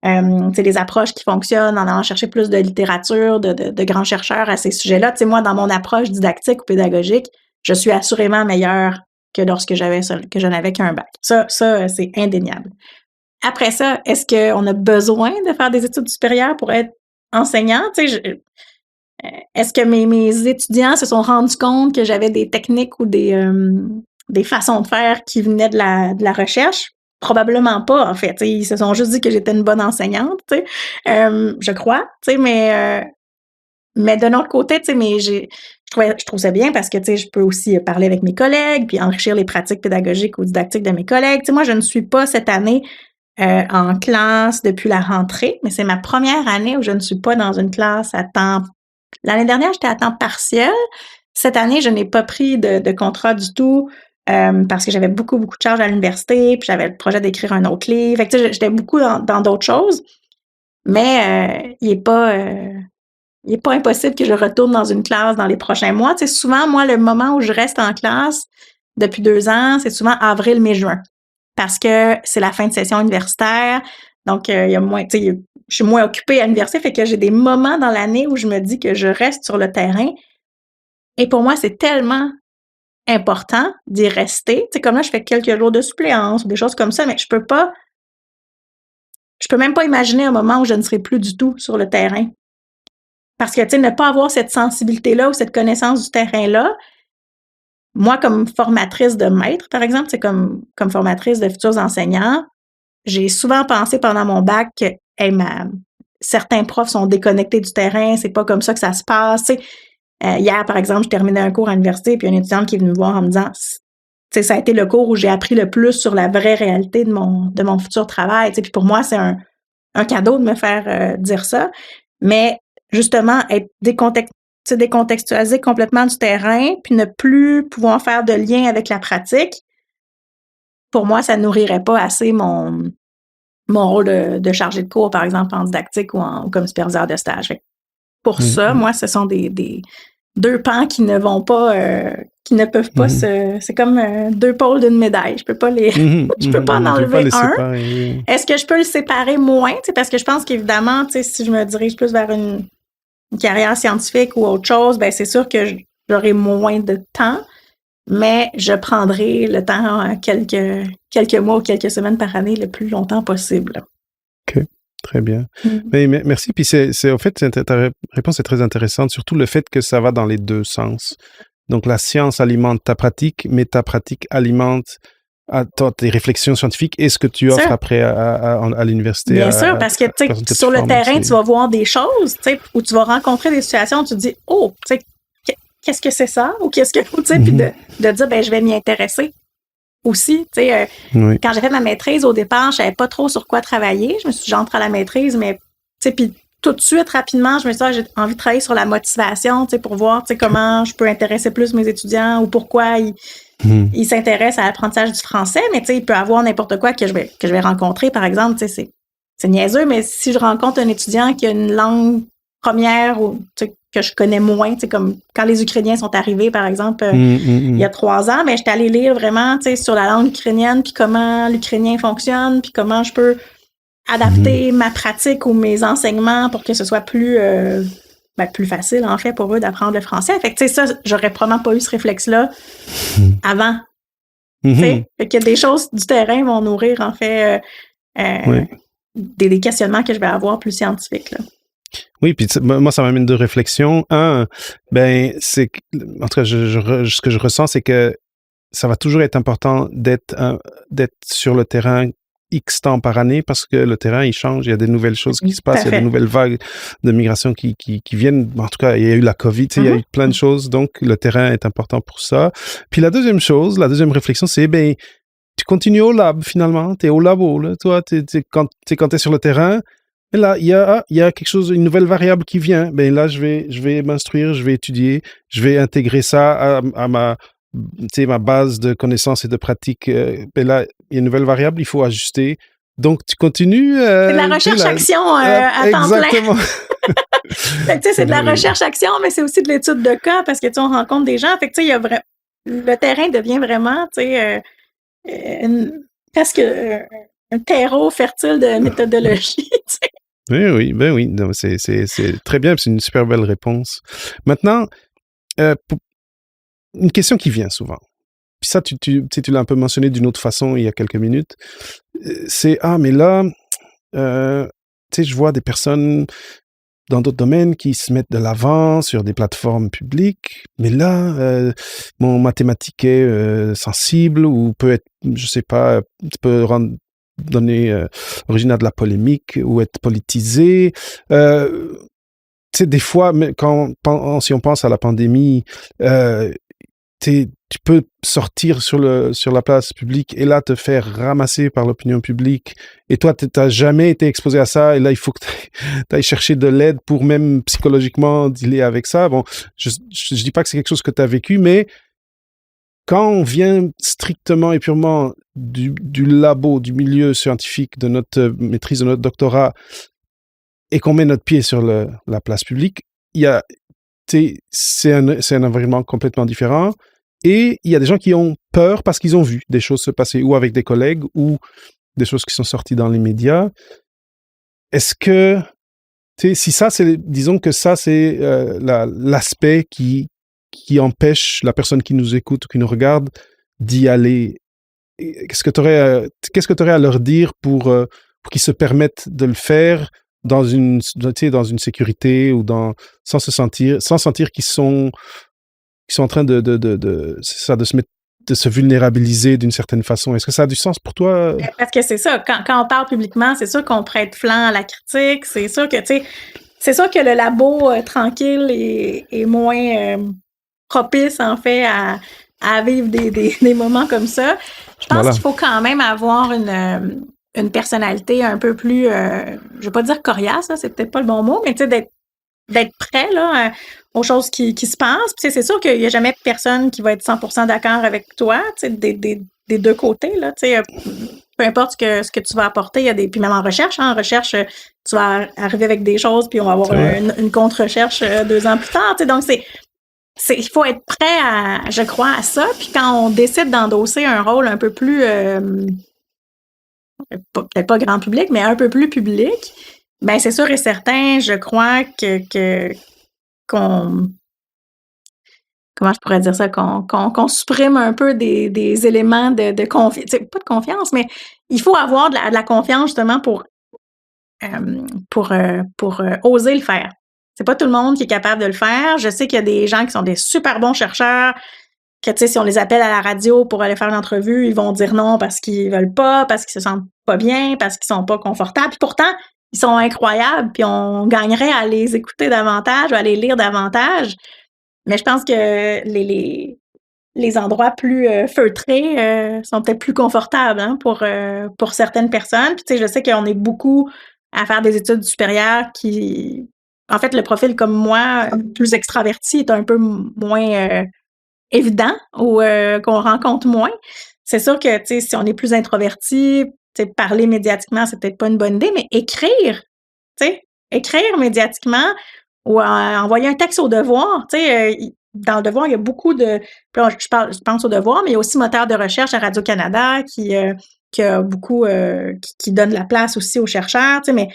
S1: des approches qui fonctionnent, en allant chercher plus de littérature, de grands chercheurs à ces sujets-là. Moi, dans mon approche didactique ou pédagogique, je suis assurément meilleure que lorsque je n'avais qu'un bac. Ça, c'est indéniable. Après ça, est-ce qu'on a besoin de faire des études supérieures pour être enseignant? Est-ce que mes étudiants se sont rendus compte que j'avais des techniques ou des façons de faire qui venaient de la recherche? Probablement pas, en fait. Ils se sont juste dit que j'étais une bonne enseignante, je crois. Mais d'un autre côté, je trouve ça bien parce que je peux aussi parler avec mes collègues puis enrichir les pratiques pédagogiques ou didactiques de mes collègues. Moi, je ne suis pas cette année en classe depuis la rentrée, mais c'est ma première année où je ne suis pas dans une classe à temps. L'année dernière, j'étais à temps partiel. Cette année, je n'ai pas pris de contrat du tout parce que j'avais beaucoup, beaucoup de charges à l'université, puis j'avais le projet d'écrire un autre livre. Fait que, j'étais beaucoup dans d'autres choses. Mais il n'est pas impossible que je retourne dans une classe dans les prochains mois. Souvent, moi, le moment où je reste en classe depuis 2 ans, c'est souvent avril, mai, juin. Parce que c'est la fin de session universitaire. Donc, il y a moins, tu sais, je suis moins occupée à l'université, fait que j'ai des moments dans l'année où je me dis que je reste sur le terrain. Et pour moi, c'est tellement important d'y rester. Tu sais, comme là, je fais quelques jours de suppléance ou des choses comme ça, mais je peux même pas imaginer un moment où je ne serai plus du tout sur le terrain. Parce que, tu sais, ne pas avoir cette sensibilité-là ou cette connaissance du terrain-là, moi, comme formatrice de maîtres, par exemple, c'est comme formatrice de futurs enseignants, j'ai souvent pensé pendant mon bac que hey, certains profs sont déconnectés du terrain, c'est pas comme ça que ça se passe. Tu sais, hier, par exemple, je terminais un cours à l'université, puis une étudiante qui est venue me voir en me disant, tu sais, ça a été le cours où j'ai appris le plus sur la vraie réalité de mon futur travail. Tu sais, puis pour moi, c'est un cadeau de me faire dire ça. Mais justement, être décontextualisé complètement du terrain, puis ne plus pouvoir faire de lien avec la pratique, pour moi, ça nourrirait pas assez mon rôle de chargé de cours, par exemple, en didactique ou comme superviseur de stage. Fait que pour ça, moi, ce sont des deux pans qui ne vont pas, qui ne peuvent pas c'est comme deux pôles d'une médaille. Je peux pas je peux pas en enlever un.
S2: Séparer.
S1: Est-ce que je peux le séparer moins? T'sais, parce que je pense qu'évidemment, si je me dirige plus vers une carrière scientifique ou autre chose, ben c'est sûr que j'aurai moins de temps, mais je prendrai le temps quelques mois ou quelques semaines par année le plus longtemps possible.
S2: OK. Très bien. Mais merci. Puis en fait, ta réponse est très intéressante, surtout le fait que ça va dans les deux sens. Donc, la science alimente ta pratique, mais ta pratique alimente tes réflexions scientifiques et ce que tu offres après à l'université.
S1: Bien sûr, parce que sur le terrain, tu vas voir des choses, où tu vas rencontrer des situations où tu te dis, oh, tu sais, qu'est-ce que c'est ça? Ou qu'est-ce que, tu sais, puis de dire, ben, je vais m'y intéresser. Aussi, tu sais, quand j'ai fait ma maîtrise, au départ, je savais pas trop sur quoi travailler. Je me suis dit, j'entre à la maîtrise, mais, tu sais, puis tout de suite, rapidement, je me suis dit, j'ai envie de travailler sur la motivation, tu sais, pour voir, tu sais, comment je peux intéresser plus mes étudiants ou pourquoi ils s'intéressent à l'apprentissage du français. Mais, tu sais, il peut y avoir n'importe quoi que je vais rencontrer, par exemple, tu sais, c'est niaiseux, mais si je rencontre un étudiant qui a une langue première ou, tu sais, que je connais moins, tu sais, comme quand les Ukrainiens sont arrivés, par exemple, il y a 3 ans, mais j'étais allée lire vraiment, tu sais, sur la langue ukrainienne, puis comment l'ukrainien fonctionne, puis comment je peux adapter ma pratique ou mes enseignements pour que ce soit plus facile, en fait, pour eux d'apprendre le français. Fait que, tu sais, ça, j'aurais probablement pas eu ce réflexe-là avant. Tu sais, fait que des choses du terrain vont nourrir, en fait, des questionnements que je vais avoir plus scientifiques, là.
S2: Oui, puis moi, ça m'amène deux réflexions. Un, ben, c'est en tout cas, ce que je ressens, c'est que ça va toujours être important d'être sur le terrain X temps par année parce que le terrain, il change, il y a des nouvelles choses qui se passent, il y a des nouvelles vagues de migration qui viennent. En tout cas, il y a eu la COVID, il y a eu plein de choses, donc le terrain est important pour ça. Puis la deuxième réflexion, c'est, ben, tu continues au lab finalement, tu es au labo, là, toi, quand tu es sur le terrain. Et là, il y a quelque chose, une nouvelle variable qui vient. Ben là, je vais m'instruire, je vais étudier, je vais intégrer ça à ma base de connaissances et de pratiques. Ben là, il y a une nouvelle variable, il faut ajuster. Donc, tu continues.
S1: C'est de la recherche-action à temps plein.
S2: Exactement.
S1: Fait que, tu sais, c'est de la recherche-action, mais c'est aussi de l'étude de cas parce que, tu sais, on rencontre des gens. Fait que, tu sais, le terrain devient vraiment, tu sais, presque un terreau fertile de méthodologie, tu sais.
S2: Oui, ben oui, non, c'est très bien, c'est une super belle réponse. Maintenant, une question qui vient souvent, puis ça, tu l'as un peu mentionné d'une autre façon il y a quelques minutes, c'est « Ah, mais là, tu sais, je vois des personnes dans d'autres domaines qui se mettent de l'avant sur des plateformes publiques, mais là, mon mathématique est sensible ou peut être, je sais pas, peut donner origine à de la polémique ou être politisé. Tu sais, des fois, si on pense à la pandémie, tu peux sortir sur la place publique et là te faire ramasser par l'opinion publique et toi, tu n'as jamais été exposé à ça et là, il faut que tu ailles chercher de l'aide pour même psychologiquement dealer avec ça. Bon, je dis pas que c'est quelque chose que tu as vécu, mais quand on vient strictement et purement du labo, du milieu scientifique, de notre maîtrise, de notre doctorat, et qu'on met notre pied sur la place publique, c'est un environnement complètement différent. Et il y a des gens qui ont peur parce qu'ils ont vu des choses se passer, ou avec des collègues, ou des choses qui sont sorties dans les médias. est-ce que, tu sais, si ça, disons que ça, c'est l'aspect qui empêche la personne qui nous écoute ou qui nous regarde d'y aller, qu'est-ce que tu aurais à leur dire pour qu'ils se permettent de le faire dans une sécurité ou sans sentir qu'ils sont en train de se vulnérabiliser d'une certaine façon. Est-ce que ça a du sens pour toi?
S1: Parce que c'est ça, quand on parle publiquement, c'est sûr qu'on prête flanc à la critique, c'est sûr que, tu sais, c'est sûr que le labo tranquille est moins propice, en fait, à vivre des moments comme ça. Je pense qu'il faut quand même avoir une personnalité un peu plus, je vais pas dire coriace, là, c'est peut-être pas le bon mot, mais tu sais, d'être prêt là, aux choses qui se passent. Puis, c'est sûr qu'il n'y a jamais personne qui va être 100% d'accord avec toi, tu sais, des deux côtés, là, tu sais, peu importe ce que tu vas apporter, il y a puis même en recherche, tu vas arriver avec des choses, puis on va avoir une contre-recherche 2 ans plus tard, tu sais, donc il faut être prêt je crois, à ça, puis quand on décide d'endosser un rôle un peu plus, peut-être pas grand public, mais un peu plus public, ben c'est sûr et certain, je crois qu'on comment je pourrais dire ça, qu'on supprime un peu des éléments de confiance, pas de confiance, mais il faut avoir de la confiance justement pour oser le faire. C'est pas tout le monde qui est capable de le faire. Je sais qu'il y a des gens qui sont des super bons chercheurs, que, tu sais, si on les appelle à la radio pour aller faire une entrevue, ils vont dire non parce qu'ils veulent pas, parce qu'ils se sentent pas bien, parce qu'ils sont pas confortables. Puis pourtant, ils sont incroyables, puis on gagnerait à les écouter davantage ou à les lire davantage. Mais je pense que les endroits plus feutrés sont peut-être plus confortables, hein, pour certaines personnes. Puis, tu sais, je sais qu'on est beaucoup à faire des études supérieures qui... En fait, le profil comme moi, plus extraverti, est un peu moins évident ou qu'on rencontre moins. C'est sûr que, tu sais, si on est plus introverti, tu sais, parler médiatiquement, c'est peut-être pas une bonne idée, mais écrire, tu sais, écrire médiatiquement ou envoyer un texte au Devoir, tu sais, dans le Devoir, il y a beaucoup de... Je pense au Devoir, mais il y a aussi Moteur de recherche à Radio-Canada qui a beaucoup... qui donne la place aussi aux chercheurs, tu sais, mais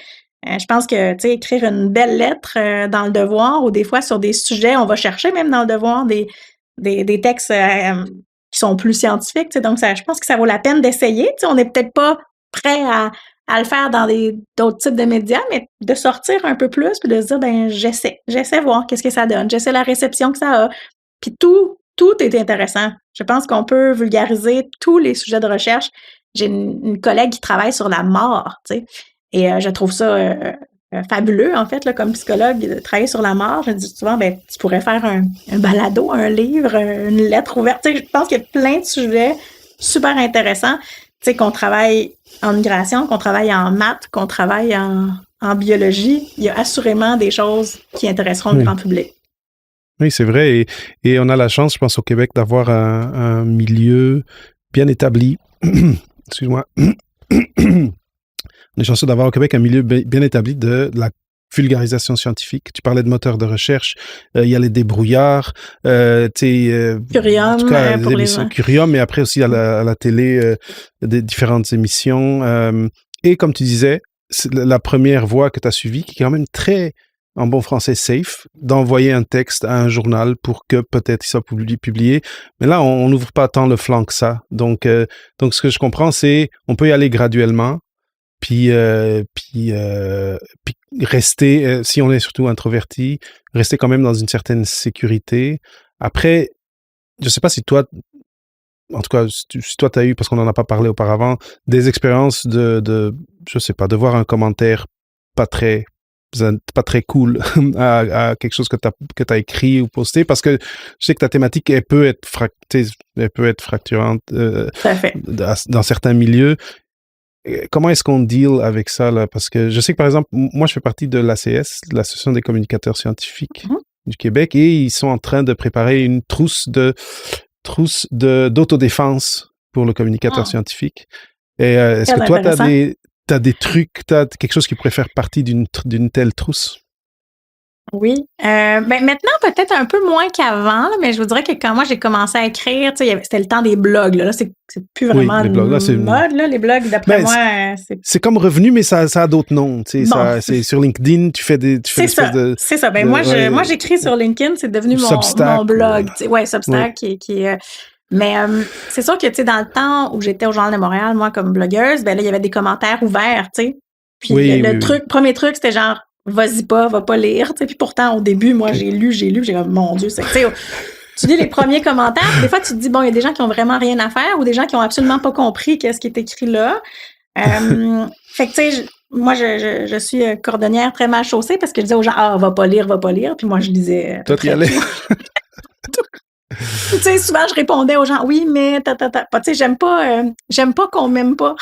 S1: je pense que, tu sais, écrire une belle lettre dans le Devoir ou des fois sur des sujets, on va chercher même dans le Devoir des textes qui sont plus scientifiques, tu sais, donc je pense que ça vaut la peine d'essayer, tu sais, on n'est peut-être pas prêt à le faire dans d'autres types de médias, mais de sortir un peu plus puis de se dire, ben j'essaie voir qu'est-ce que ça donne, j'essaie la réception que ça a, puis tout est intéressant. Je pense qu'on peut vulgariser tous les sujets de recherche. J'ai une collègue qui travaille sur la mort, tu sais, et je trouve ça fabuleux, en fait, là, comme psychologue, de travailler sur la mort. Je dis souvent, ben, tu pourrais faire un balado, un livre, une lettre ouverte. Tu sais, je pense qu'il y a plein de sujets super intéressants. Tu sais, qu'on travaille en migration, qu'on travaille en maths, qu'on travaille en biologie. Il y a assurément des choses qui intéresseront le grand public.
S2: Oui, c'est vrai. Et on a la chance, je pense, au Québec, d'avoir un milieu bien établi. Excuse-moi. On est chanceux d'avoir au Québec un milieu bien établi de la vulgarisation scientifique. Tu parlais de moteurs de recherche, il y a les débrouillards,
S1: Curium,
S2: en tout cas,
S1: pour
S2: l'émission Curium, mais après aussi à la télé, des différentes émissions. Et comme tu disais, c'est la première voie que tu as suivie, qui est quand même très, en bon français, safe, d'envoyer un texte à un journal pour que peut-être il soit publié. Mais là, on n'ouvre pas tant le flanc que ça. Donc, ce que je comprends, c'est on peut y aller graduellement. Puis rester, si on est surtout introverti, rester quand même dans une certaine sécurité. Après, je sais pas si toi, en tout cas, si toi t'as eu, parce qu'on n'en a pas parlé auparavant, des expériences je sais pas, de voir un commentaire pas très cool à quelque chose que t'as écrit ou posté, parce que je sais que ta thématique, elle peut être fracturante dans certains milieux. Comment est-ce qu'on deal avec ça, là? Parce que je sais que, par exemple, moi, je fais partie de l'ACS, l'Association des communicateurs scientifiques du Québec, et ils sont en train de préparer une trousse d'autodéfense pour le communicateur scientifique. Et est-ce que toi, t'as des trucs, t'as quelque chose qui pourrait faire partie d'une telle trousse?
S1: Oui. Maintenant, peut-être un peu moins qu'avant, là, mais je vous dirais que quand moi j'ai commencé à écrire, c'était le temps des blogs. Là, c'est plus vraiment
S2: les blogs, là, c'est
S1: mode. Là, les blogs, d'après moi,
S2: c'est comme revenu, mais ça a d'autres noms.
S1: Bon.
S2: C'est sur LinkedIn, tu fais
S1: c'est ça. C'est ça. Moi, j'écris sur LinkedIn, c'est devenu mon blog. Ouais, Substack qui mais c'est sûr que, dans le temps où j'étais au Journal de Montréal, moi, comme blogueuse, là, il y avait des commentaires ouverts, tu sais. Puis premier truc, c'était genre, vas-y pas, va pas lire, tu sais. Puis pourtant, au début, moi, j'ai lu, j'ai dit, mon Dieu, tu lis les premiers commentaires, des fois, tu te dis, bon, il y a des gens qui ont vraiment rien à faire ou des gens qui ont absolument pas compris qu'est-ce qui est écrit là. Fait que, tu sais, moi, je suis cordonnière très mal chaussée parce que je disais aux gens, va pas lire. Puis moi, je lisais.
S2: Toi, t'y allais.
S1: Tu sais, souvent, je répondais aux gens, oui, mais tu sais, j'aime pas qu'on m'aime pas.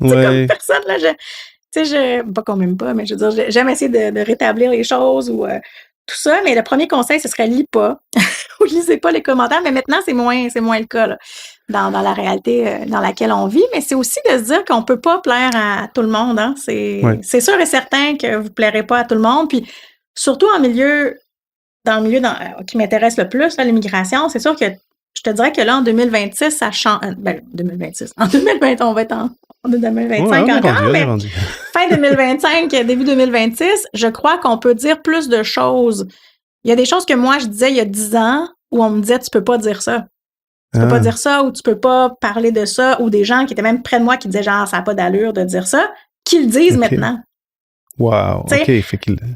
S1: Tu sais, comme personne, là, pas qu'on m'aime pas, mais je veux dire, j'aime essayer de rétablir les choses ou tout ça, mais le premier conseil, ce serait lis pas ou lisez pas les commentaires, mais maintenant, c'est moins le cas, là, dans la réalité dans laquelle on vit, mais c'est aussi de se dire qu'on peut pas plaire à tout le monde, hein. C'est sûr et certain que vous plairez pas à tout le monde, puis surtout dans le milieu qui m'intéresse le plus, là, l'immigration, c'est sûr que je te dirais que là, en 2026, ça change. 2026. En 2020, on va être en 2025 encore, mais fin 2025, début 2026, je crois qu'on peut dire plus de choses. Il y a des choses que moi, je disais il y a 10 ans où on me disait, tu peux pas dire ça. Tu peux pas dire ça ou tu peux pas parler de ça, ou des gens qui étaient même près de moi qui disaient genre, ça n'a pas d'allure de dire ça, qui le disent maintenant.
S2: Wow, OK.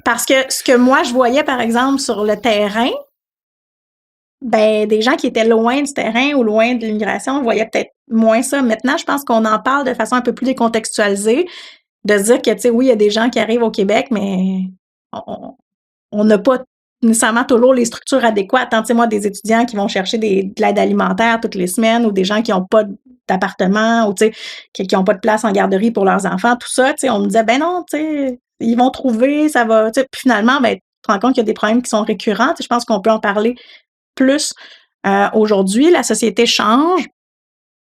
S1: Parce que ce que moi, je voyais, par exemple, sur le terrain, des gens qui étaient loin du terrain ou loin de l'immigration voyaient peut-être moins ça. Maintenant, je pense qu'on en parle de façon un peu plus décontextualisée, de se dire que, tu sais, oui, il y a des gens qui arrivent au Québec, mais on n'a pas nécessairement toujours les structures adéquates. Tu sais, moi, des étudiants qui vont chercher de l'aide alimentaire toutes les semaines ou des gens qui n'ont pas d'appartement ou, tu sais, qui n'ont pas de place en garderie pour leurs enfants, tout ça, tu sais, on me disait, non, tu sais, ils vont trouver, ça va, tu sais, puis finalement, tu te rends compte qu'il y a des problèmes qui sont récurrents. Tu sais, je pense qu'on peut en parler plus aujourd'hui. La société change.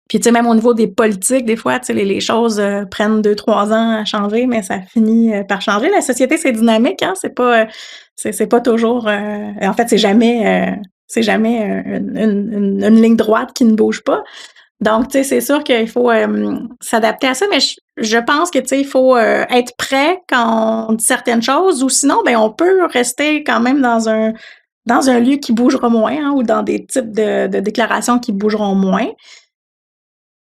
S1: Puis, tu sais, même au niveau des politiques, des fois, tu sais, les choses prennent 2-3 ans à changer, mais ça finit par changer. La société, c'est dynamique, hein? C'est pas toujours... en fait, c'est jamais une ligne droite qui ne bouge pas. Donc, tu sais, c'est sûr qu'il faut s'adapter à ça, mais je pense que, tu sais, il faut être prêt quand on dit certaines choses, ou sinon, on peut rester quand même dans un lieu qui bougera moins, hein, ou dans des types de déclarations qui bougeront moins.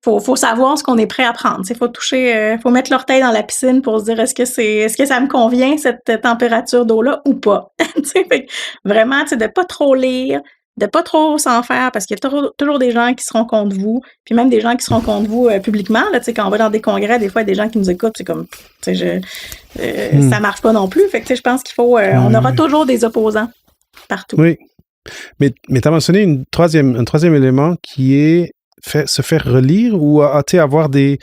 S1: Faut savoir ce qu'on est prêt à prendre. Il faut toucher, faut mettre l'orteil dans la piscine pour se dire est-ce que ça me convient, cette température d'eau-là, ou pas. Vraiment, de pas trop lire, de pas trop s'en faire, parce qu'il y a toujours des gens qui seront contre vous, puis même des gens qui seront contre vous publiquement. Là, quand on va dans des congrès, des fois, il y a des gens qui nous écoutent, c'est comme, ça marche pas non plus. Fait que je pense qu'il faut, on aura toujours des opposants partout.
S2: Oui, mais tu as mentionné un troisième élément qui est se faire relire ou avoir des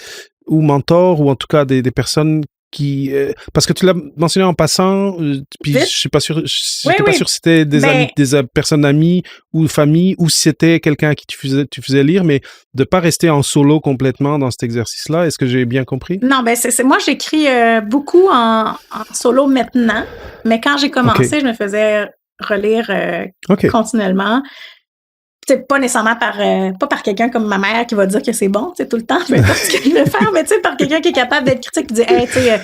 S2: mentors ou en tout cas des personnes qui parce que tu l'as mentionné en passant puis je suis pas sûr si c'était des amis, des personnes amies ou famille ou si c'était quelqu'un à qui tu faisais lire, mais de pas rester en solo complètement dans cet exercice-là. Est-ce que j'ai bien compris?
S1: Non, moi j'écris beaucoup en solo maintenant, mais quand j'ai commencé, je me faisais relire continuellement. C'est pas nécessairement pas par quelqu'un comme ma mère qui va dire que c'est bon, tout le temps, peu importe ce qu'il veut faire, mais par quelqu'un qui est capable d'être critique et de dire, hey, tu sais,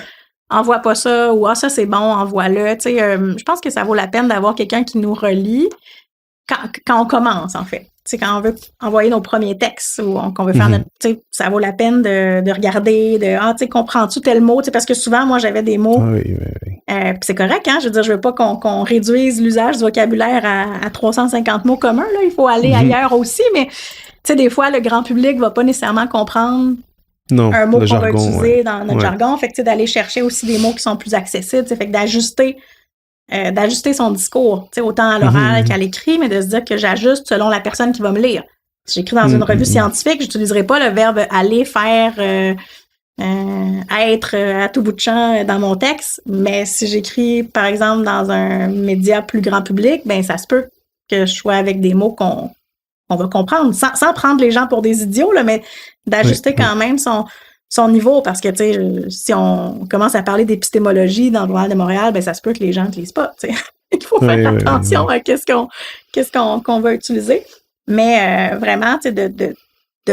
S1: envoie pas ça, ou ça c'est bon, envoie-le. Tu sais, je pense que ça vaut la peine d'avoir quelqu'un qui nous relie quand on commence, en fait. Tu sais, quand on veut envoyer nos premiers textes ou qu'on veut faire notre, tu sais, ça vaut la peine de regarder, tu sais, comprends-tu tel mot, tu sais, parce que souvent, moi, j'avais des mots. Puis c'est correct, hein, je veux dire, je veux pas qu'on réduise l'usage du vocabulaire à 350 mots communs, là, il faut aller ailleurs aussi, mais, tu sais, des fois, le grand public va pas nécessairement comprendre un mot qu'on va utiliser dans notre jargon, fait que, tu sais, d'aller chercher aussi des mots qui sont plus accessibles, tu sais, fait que d'ajuster son discours, tu sais, autant à l'oral qu'à l'écrit, mais de se dire que j'ajuste selon la personne qui va me lire. Si j'écris dans une revue scientifique, j'utiliserai pas le verbe aller, faire, être à tout bout de champ dans mon texte, mais si j'écris, par exemple, dans un média plus grand public, ça se peut que je sois avec des mots qu'on va comprendre, sans prendre les gens pour des idiots, là, mais d'ajuster quand même son niveau, parce que, tu sais, si on commence à parler d'épistémologie dans le Journal de Montréal, ben ça se peut que les gens ne lisent pas, tu sais. Il faut faire attention à qu'est-ce qu'on va utiliser. Mais vraiment, tu sais, de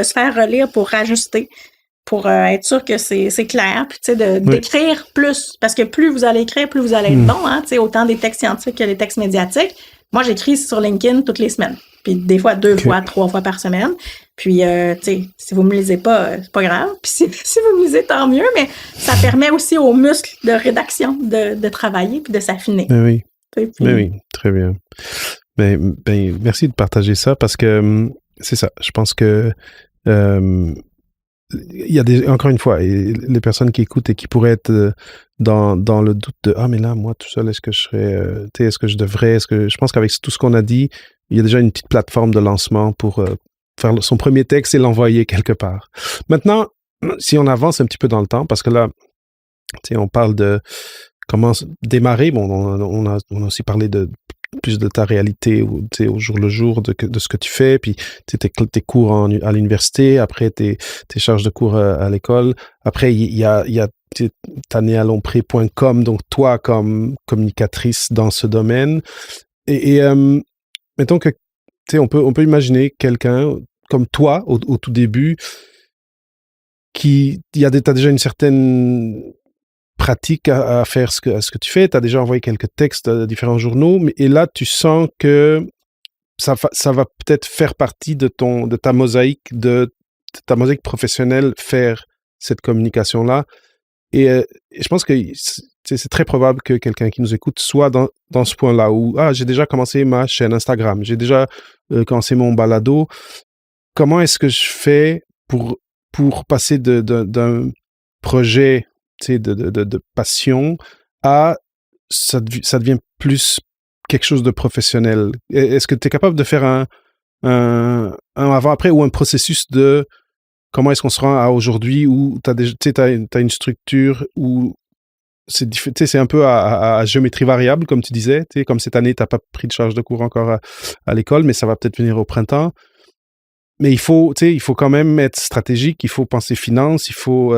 S1: se faire relire pour ajuster, pour être sûr que c'est clair, puis tu sais, d'écrire plus, parce que plus vous allez écrire, plus vous allez être bon, hein, tu sais, autant des textes scientifiques que des textes médiatiques. Moi, j'écris sur LinkedIn toutes les semaines, puis des fois 2 fois, 3 fois par semaine. Puis, tu sais, si vous me lisez pas, c'est pas grave. Puis si vous me lisez, tant mieux, mais ça permet aussi aux muscles de rédaction de travailler puis de s'affiner.
S2: Oui. Oui, très bien. Ben, merci de partager ça, parce que c'est ça. Je pense que il y a encore une fois, les personnes qui écoutent et qui pourraient être dans le doute de mais là, moi tout seul, est-ce que je serais, est-ce que je devrais, je pense qu'avec tout ce qu'on a dit, il y a déjà une petite plateforme de lancement pour faire son premier texte et l'envoyer quelque part. Maintenant, si on avance un petit peu dans le temps, parce que là, on parle de comment démarrer. Bon, on a aussi parlé de plus de ta réalité au jour le jour de ce que tu fais, puis tes cours à l'université, après tes charges de cours à l'école. Après, il y a t'as né à lompré.com, donc toi comme communicatrice dans ce domaine. Et mettons que on peut imaginer quelqu'un comme toi au tout début t'as déjà une certaine pratique à faire ce que tu fais. Tu as déjà envoyé quelques textes à différents journaux, et là, tu sens que ça va peut-être faire partie de ta mosaïque, professionnelle, faire cette communication-là. Et je pense que c'est très probable que quelqu'un qui nous écoute soit dans ce point-là où j'ai déjà commencé ma chaîne Instagram, j'ai déjà commencé mon balado. Comment est-ce que je fais pour passer d'un projet de passion à ça devient plus quelque chose de professionnel? Est-ce que tu es capable de faire un avant-après ou un processus de comment est-ce qu'on se rend à aujourd'hui où t'as une structure où c'est un peu à géométrie variable, comme tu disais, comme cette année, tu n'as pas pris de charge de cours encore à l'école, mais ça va peut-être venir au printemps. Mais il faut quand même être stratégique, il faut penser finance, il faut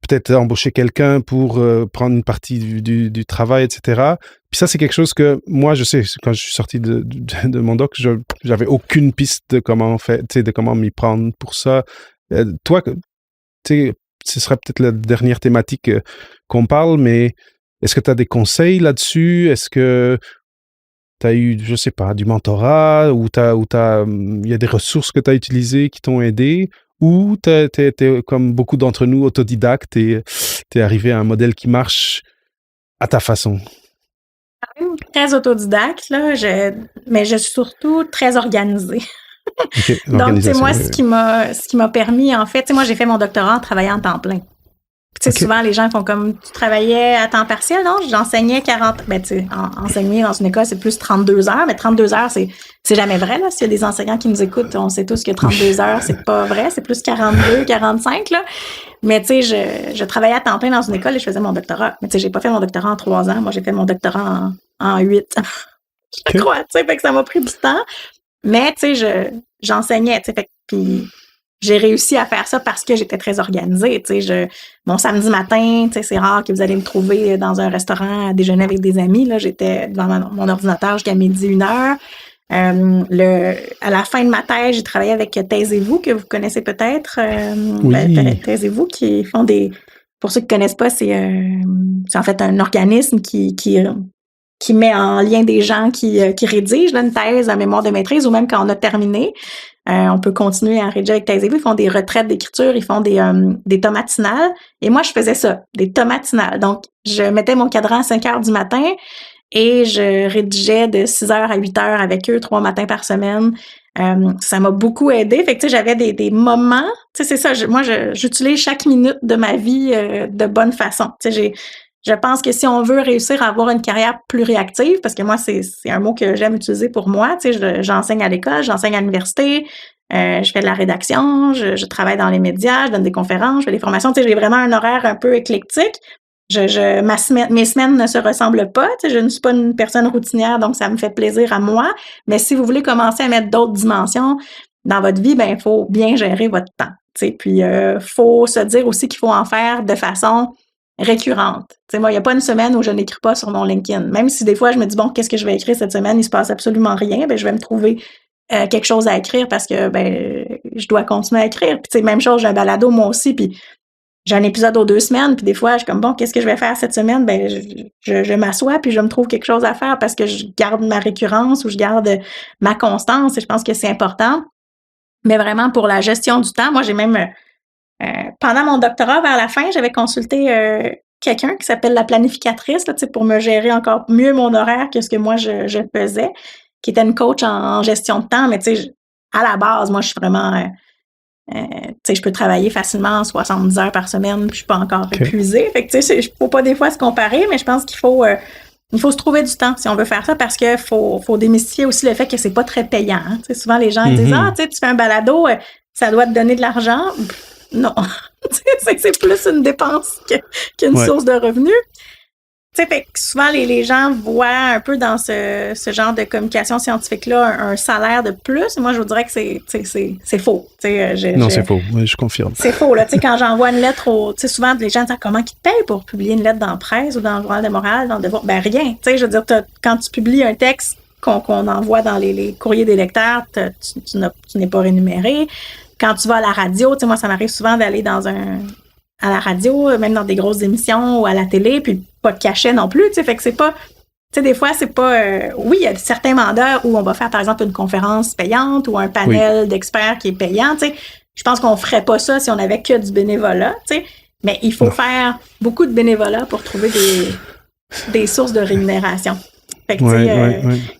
S2: peut-être embaucher quelqu'un pour prendre une partie du travail, etc. Puis ça, c'est quelque chose que moi, je sais, quand je suis sorti de mon doc, j'avais aucune piste de comment m'y prendre pour ça. Toi, ce serait peut-être la dernière thématique qu'on parle, mais est-ce que tu as des conseils là-dessus? Est-ce que tu as eu, je sais pas, du mentorat, ou il y a des ressources que tu as utilisées qui t'ont aidé, ou t'es comme beaucoup d'entre nous, autodidacte, et t'es arrivé à un modèle qui marche à ta façon?
S1: Très autodidacte, là, mais je suis surtout très organisée.
S2: Okay,
S1: donc, tu sais, moi, ce qui m'a permis, en fait, tu sais, moi, j'ai fait mon doctorat en travaillant en temps plein. Tu sais, souvent, les gens font comme, tu travaillais à temps partiel, non? J'enseignais 40, tu sais, enseigner dans une école, c'est plus 32 heures, mais 32 heures, c'est jamais vrai, là. S'il y a des enseignants qui nous écoutent, on sait tous que 32 heures, c'est pas vrai, c'est plus 42, 45, là. Mais, tu sais, je travaillais à temps plein dans une école et je faisais mon doctorat. Mais, tu sais, j'ai pas fait mon doctorat en 3 ans. Moi, j'ai fait mon doctorat en 8. Je crois, tu sais, fait que ça m'a pris du temps. Mais, tu sais, j'enseignais, tu sais, fait que, puis j'ai réussi à faire ça parce que j'étais très organisée, tu sais, mon samedi matin, tu sais, c'est rare que vous allez me trouver dans un restaurant à déjeuner avec des amis, là, j'étais devant mon ordinateur jusqu'à midi, 1h. À la fin de ma thèse, j'ai travaillé avec Taisez-vous, que vous connaissez peut-être.
S2: Oui.
S1: Taisez-vous, qui font pour ceux qui connaissent pas, c'est en fait un organisme qui met en lien des gens qui rédigent une thèse, un mémoire de maîtrise, ou même quand on a terminé. On peut continuer à rédiger avec Taisez-vous. Ils font des retraites d'écriture, ils font des temps matinales. Et moi, je faisais ça, des temps matinales. Donc, je mettais mon cadran à 5h du matin et je rédigeais de 6h à 8h avec eux 3 matins par semaine. Ça m'a beaucoup aidé. Fait que, tu sais, j'avais des moments, tu sais, c'est ça, moi, j'utilise chaque minute de ma vie de bonne façon. Tu sais, je pense que si on veut réussir à avoir une carrière plus réactive, parce que moi, c'est un mot que j'aime utiliser pour moi, tu sais, j'enseigne à l'école, j'enseigne à l'université, je fais de la rédaction, je travaille dans les médias, je donne des conférences, je fais des formations, tu sais, j'ai vraiment un horaire un peu éclectique. Mes semaines ne se ressemblent pas, tu sais, je ne suis pas une personne routinière, donc ça me fait plaisir à moi, mais si vous voulez commencer à mettre d'autres dimensions, dans votre vie, ben, il faut bien gérer votre temps. Puis, faut se dire aussi qu'il faut en faire de façon récurrente. Moi, il n'y a pas une semaine où je n'écris pas sur mon LinkedIn. Même si des fois, je me dis, bon, qu'est-ce que je vais écrire cette semaine? Il se passe absolument rien. Ben, je vais me trouver quelque chose à écrire parce que ben, je dois continuer à écrire. Puis, même chose, j'ai un balado, moi aussi, puis j'ai un épisode aux 2 semaines, puis des fois, je suis comme, bon, qu'est-ce que je vais faire cette semaine? Ben, je m'assois, puis je me trouve quelque chose à faire parce que je garde ma récurrence ou je garde ma constance, et je pense que c'est important. Mais vraiment, pour la gestion du temps, moi, j'ai même, pendant mon doctorat, vers la fin, j'avais consulté quelqu'un qui s'appelle la planificatrice, là, pour me gérer encore mieux mon horaire que ce que moi, je faisais, qui était une coach en gestion de temps. Mais tu sais, à la base, moi, je suis vraiment... je peux travailler facilement 70 heures par semaine, puis je suis pas encore épuisée. Fait que tu sais, faut pas des fois se comparer, mais je pense qu'il faut se trouver du temps si on veut faire ça, parce que faut démystifier aussi le fait que c'est pas très payant. Hein. Souvent les gens disent tu fais un balado, ça doit te donner de l'argent. Non, c'est plus une dépense qu'une source de revenus. Fait que souvent, les gens voient un peu dans ce genre de communication scientifique-là un salaire de plus. Moi, je vous dirais que c'est faux.
S2: Non, c'est faux. Oui, je confirme.
S1: C'est faux. Là. Quand j'envoie une lettre souvent, les gens disent comment ils te payent pour publier une lettre dans la presse ou dans le Journal de Montréal, dans le Devoir? Ben, rien. Je veux dire, quand tu publies un texte qu'on envoie dans les courriers des lecteurs, tu n'es pas rémunéré. Quand tu vas à la radio, moi, ça m'arrive souvent d'aller à la radio, même dans des grosses émissions ou à la télé, puis pas de cachet non plus, fait que c'est pas... des fois, c'est pas... oui, il y a certains mandats où on va faire, par exemple, une conférence payante ou un panel d'experts qui est payant, Je pense qu'on ferait pas ça si on avait que du bénévolat, mais il faut faire beaucoup de bénévolat pour trouver des sources de rémunération. Fait que,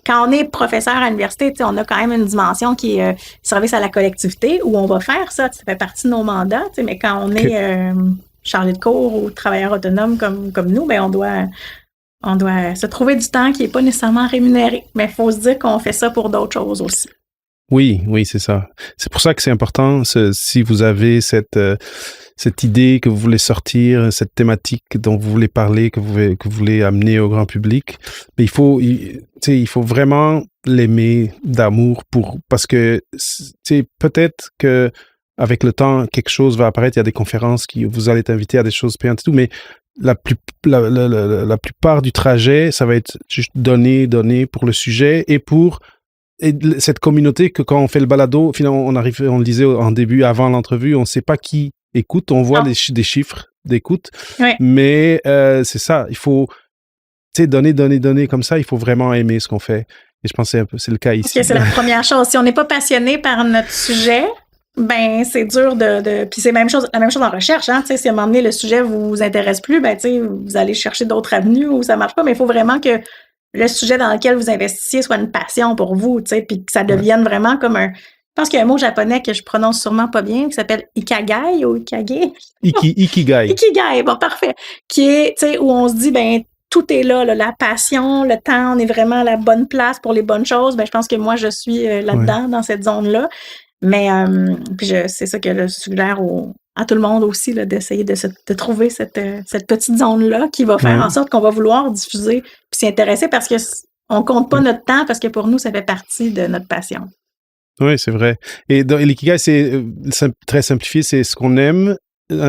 S1: quand on est professeur à l'université, on a quand même une dimension qui est service à la collectivité, où on va faire ça, ça fait partie de nos mandats, mais quand on est chargé de cours ou travailleur autonome comme nous, ben on doit se trouver du temps qui n'est pas nécessairement rémunéré. Mais il faut se dire qu'on fait ça pour d'autres choses aussi.
S2: Oui, c'est ça. C'est pour ça que c'est important, si vous avez cette idée que vous voulez sortir, cette thématique dont vous voulez parler, que vous voulez amener au grand public, mais il faut vraiment l'aimer d'amour parce que peut-être que avec le temps quelque chose va apparaître, il y a des conférences qui vous allez être invité à des choses payantes et tout, mais la plupart du trajet, ça va être juste donner pour le sujet et pour cette communauté que quand on fait le balado, finalement on le disait en début, avant l'entrevue, on ne sait pas qui écoute, on voit des chiffres d'écoute, mais c'est ça, il faut donner comme ça, il faut vraiment aimer ce qu'on fait. Et je pense que c'est le cas ici.
S1: Okay, c'est la première chose. Si on n'est pas passionné par notre sujet, ben c'est dur de puis c'est la même chose en recherche, hein, si à un moment donné le sujet vous intéresse plus, ben vous allez chercher d'autres avenues où ça marche pas, mais il faut vraiment que le sujet dans lequel vous investissiez soit une passion pour vous, puis que ça devienne vraiment comme un... Je pense qu'il y a un mot japonais que je prononce sûrement pas bien, qui s'appelle Ikagai ou Ikage.
S2: Ikigai.
S1: Ikigai, bon, parfait. Qui est, où on se dit, ben tout est là, la passion, le temps, on est vraiment à la bonne place pour les bonnes choses. Ben je pense que moi, je suis là-dedans, dans cette zone-là. Mais puis c'est ça que je suggère à tout le monde aussi, là, d'essayer de trouver cette petite zone-là qui va faire en sorte qu'on va vouloir diffuser puis s'y intéresser parce que on compte pas notre temps parce que pour nous, ça fait partie de notre passion.
S2: Oui, c'est vrai. Et dans l'ikigai, c'est très simplifié, c'est ce qu'on aime.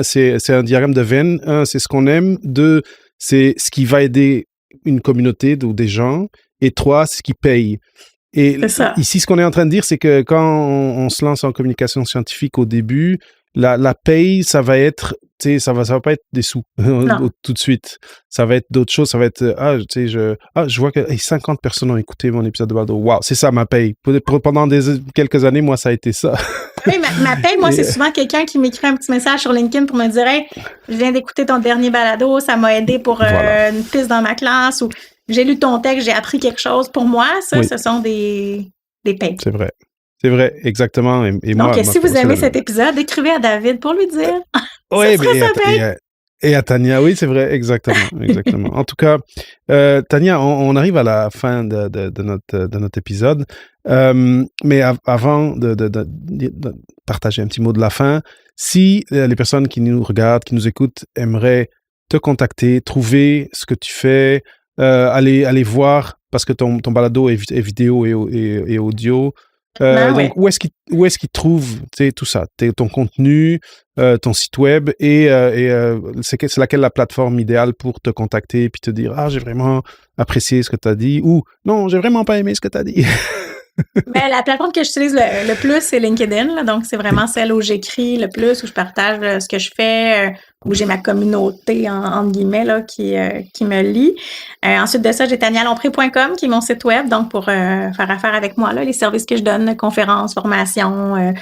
S2: C'est un diagramme de Venn. Un, c'est ce qu'on aime. Deux, c'est ce qui va aider une communauté ou des gens. Et trois, c'est ce qui paye. Et ici, ce qu'on est en train de dire, c'est que quand on se lance en communication scientifique au début, la paye, ça va être, ça va pas être des sous tout de suite. Ça va être d'autres choses. Ça va être, je vois que 50 personnes ont écouté mon épisode de balado. Waouh, c'est ça ma paye. Pendant quelques années, moi, ça a été ça.
S1: Oui, ma paye, moi, c'est souvent quelqu'un qui m'écrit un petit message sur LinkedIn pour me dire, hey, je viens d'écouter ton dernier balado, ça m'a aidé pour une piste dans ma classe, ou j'ai lu ton texte, j'ai appris quelque chose. Pour moi, ce sont des payes.
S2: C'est vrai. C'est vrai, exactement. Et
S1: donc, si vous aimez cet épisode, écrivez à David pour lui dire.
S2: Oui, et à Tania, oui, c'est vrai, exactement. En tout cas, Tania, on arrive à la fin de notre épisode, mais avant de partager un petit mot de la fin, si les personnes qui nous regardent, qui nous écoutent, aimeraient te contacter, trouver ce que tu fais, aller voir, parce que ton balado est vidéo et audio, Donc, où est-ce qu'ils trouvent tout ça, ton contenu, ton site web et c'est laquelle la plateforme idéale pour te contacter et puis te dire « Ah, j'ai vraiment apprécié ce que tu as dit » ou « Non, j'ai vraiment pas aimé ce que tu as dit ».
S1: Ben, la plateforme que j'utilise le plus, c'est LinkedIn. Là, donc, c'est vraiment celle où j'écris le plus, où je partage ce que je fais, où j'ai ma communauté, entre guillemets, là, qui me lie. Ensuite de ça, j'ai tanialompré.com, qui est mon site web, donc pour faire affaire avec moi, là, les services que je donne, conférences, formations,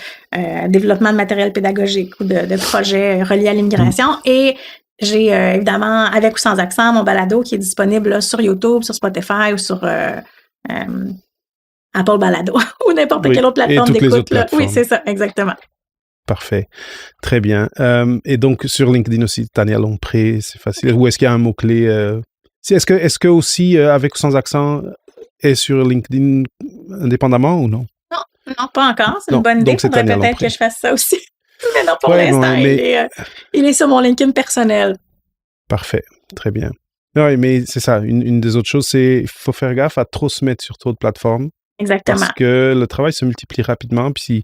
S1: développement de matériel pédagogique ou de projets reliés à l'immigration. Et j'ai évidemment, avec ou sans accent, mon balado qui est disponible là, sur YouTube, sur Spotify ou sur Apple Balado ou n'importe quelle autre plateforme d'écoute. Oui, c'est ça, exactement.
S2: Parfait. Très bien. Et donc, sur LinkedIn aussi, Tania Lompré, c'est facile. Ou est-ce qu'il y a un mot-clé Est-ce que aussi, avec ou sans accent, est sur LinkedIn indépendamment ou non?
S1: Non, pas encore. C'est une bonne idée. Il faudrait peut-être que je fasse ça aussi. Mais non, pour l'instant, il est sur mon LinkedIn personnel.
S2: Parfait. Très bien. Oui, mais c'est ça. Une des autres choses, c'est qu'il faut faire gaffe à trop se mettre sur trop de plateformes.
S1: Exactement.
S2: Parce que le travail se multiplie rapidement. Puis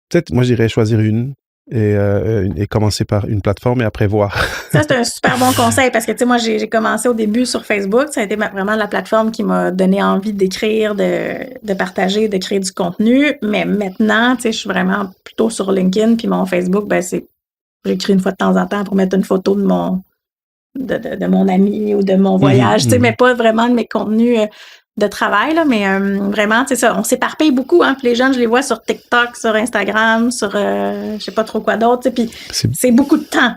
S2: peut-être, moi, j'irais choisir une et commencer par une plateforme et après voir.
S1: Ça, c'est un super bon conseil parce que, tu sais, moi, j'ai commencé au début sur Facebook. Ça a été vraiment la plateforme qui m'a donné envie d'écrire, de partager, de créer du contenu. Mais maintenant, tu sais, je suis vraiment plutôt sur LinkedIn. Puis mon Facebook, ben, j'écris une fois de temps en temps pour mettre une photo de mon ami ou de mon voyage, tu sais, mais pas vraiment de mes contenus de travail, là, mais vraiment, c'est ça, on s'éparpille beaucoup, hein, puis les jeunes, je les vois sur TikTok, sur Instagram, sur je sais pas trop quoi d'autre, puis c'est beaucoup de temps.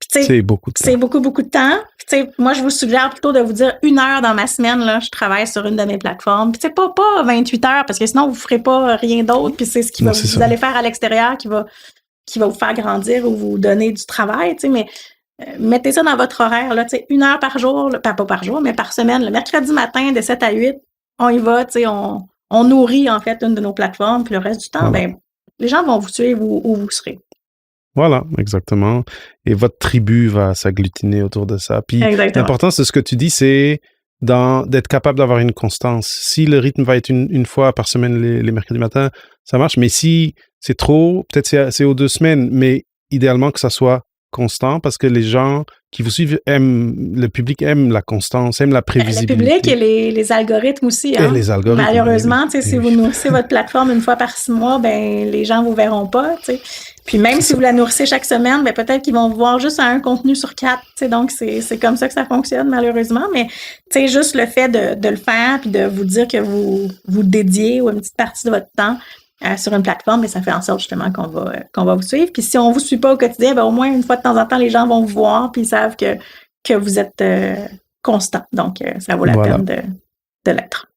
S2: C'est beaucoup de temps.
S1: C'est beaucoup de temps. Puis, moi, je vous suggère plutôt de vous dire 1 heure dans ma semaine, là, je travaille sur une de mes plateformes. Puis, pas 28 heures, parce que sinon, vous ferez pas rien d'autre, puis c'est ce qui vous allez faire à l'extérieur qui va vous faire grandir ou vous donner du travail, tu sais, mais mettez ça dans votre horaire, là, 1 heure par jour, pas par jour, mais par semaine. Le mercredi matin, de 7 à 8, on y va, on nourrit, en fait, une de nos plateformes, puis le reste du temps, ben, les gens vont vous suivre où vous serez.
S2: Voilà, exactement. Et votre tribu va s'agglutiner autour de ça. Puis l'important, c'est ce que tu dis, c'est d'être capable d'avoir une constance. Si le rythme va être une fois par semaine les mercredis matins, ça marche. Mais si c'est trop, peut-être c'est aux 2 semaines, mais idéalement que ça soit constant parce que les gens qui vous suivent le public aime la constance, aime la prévisibilité.
S1: Le public et les algorithmes aussi. Hein?
S2: Et les algorithmes.
S1: Malheureusement, si vous nourrissez votre plateforme une fois par 6 mois, ben les gens vous verront pas. T'sais. Puis même si vous la nourrissez chaque semaine, ben peut-être qu'ils vont voir juste un contenu sur 4. Donc c'est comme ça que ça fonctionne malheureusement. Mais juste le fait de le faire puis de vous dire que vous dédiez une petite partie de votre temps sur une plateforme, mais ça fait en sorte justement qu'on va vous suivre. Puis si on vous suit pas au quotidien, ben au moins une fois de temps en temps, les gens vont vous voir puis ils savent que vous êtes constant. Donc, ça vaut la peine de l'être.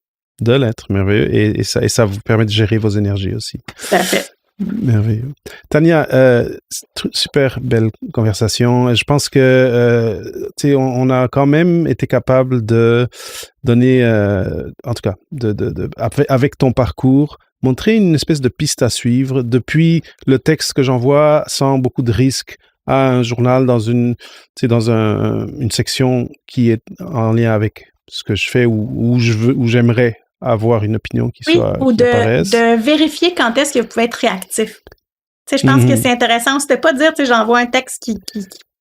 S2: De l'être, merveilleux. Et ça vous permet de gérer vos énergies aussi.
S1: Tout à fait.
S2: Merveilleux. Tania, super belle conversation. Je pense que on a quand même été capable de donner, en tout cas, avec ton parcours, montrer une espèce de piste à suivre depuis le texte que j'envoie sans beaucoup de risques à un journal dans une section qui est en lien avec ce que je fais ou j'aimerais avoir une opinion qui soit
S1: ou de vérifier quand est-ce que vous pouvez être réactif. Je pense que c'est intéressant. C'était pas de dire j'envoie un texte qui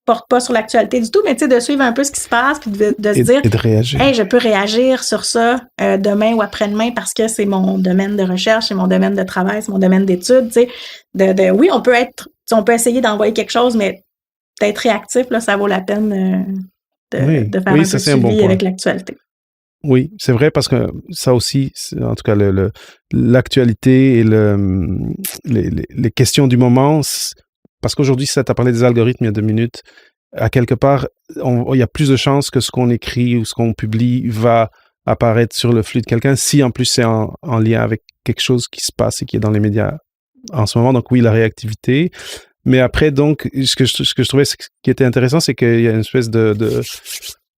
S1: porte pas sur l'actualité du tout, mais de suivre un peu ce qui se passe puis de se dire
S2: et de réagir.
S1: Hey, je peux réagir sur ça demain ou après-demain parce que c'est mon domaine de recherche, c'est mon domaine de travail, c'est mon domaine d'études. Oui, on peut essayer d'envoyer quelque chose, mais d'être réactif, là, ça vaut la peine de faire un peu de suivi avec l'actualité.
S2: Oui, c'est vrai parce que ça aussi, en tout cas, l'actualité et les questions du moment, parce qu'aujourd'hui, ça t'a parlé des algorithmes il y a 2 minutes, à quelque part, il y a plus de chances que ce qu'on écrit ou ce qu'on publie va apparaître sur le flux de quelqu'un si en plus c'est en lien avec quelque chose qui se passe et qui est dans les médias en ce moment. Donc oui, la réactivité. Mais après, donc, ce que je trouvais qui était intéressant, c'est qu'il y a une espèce de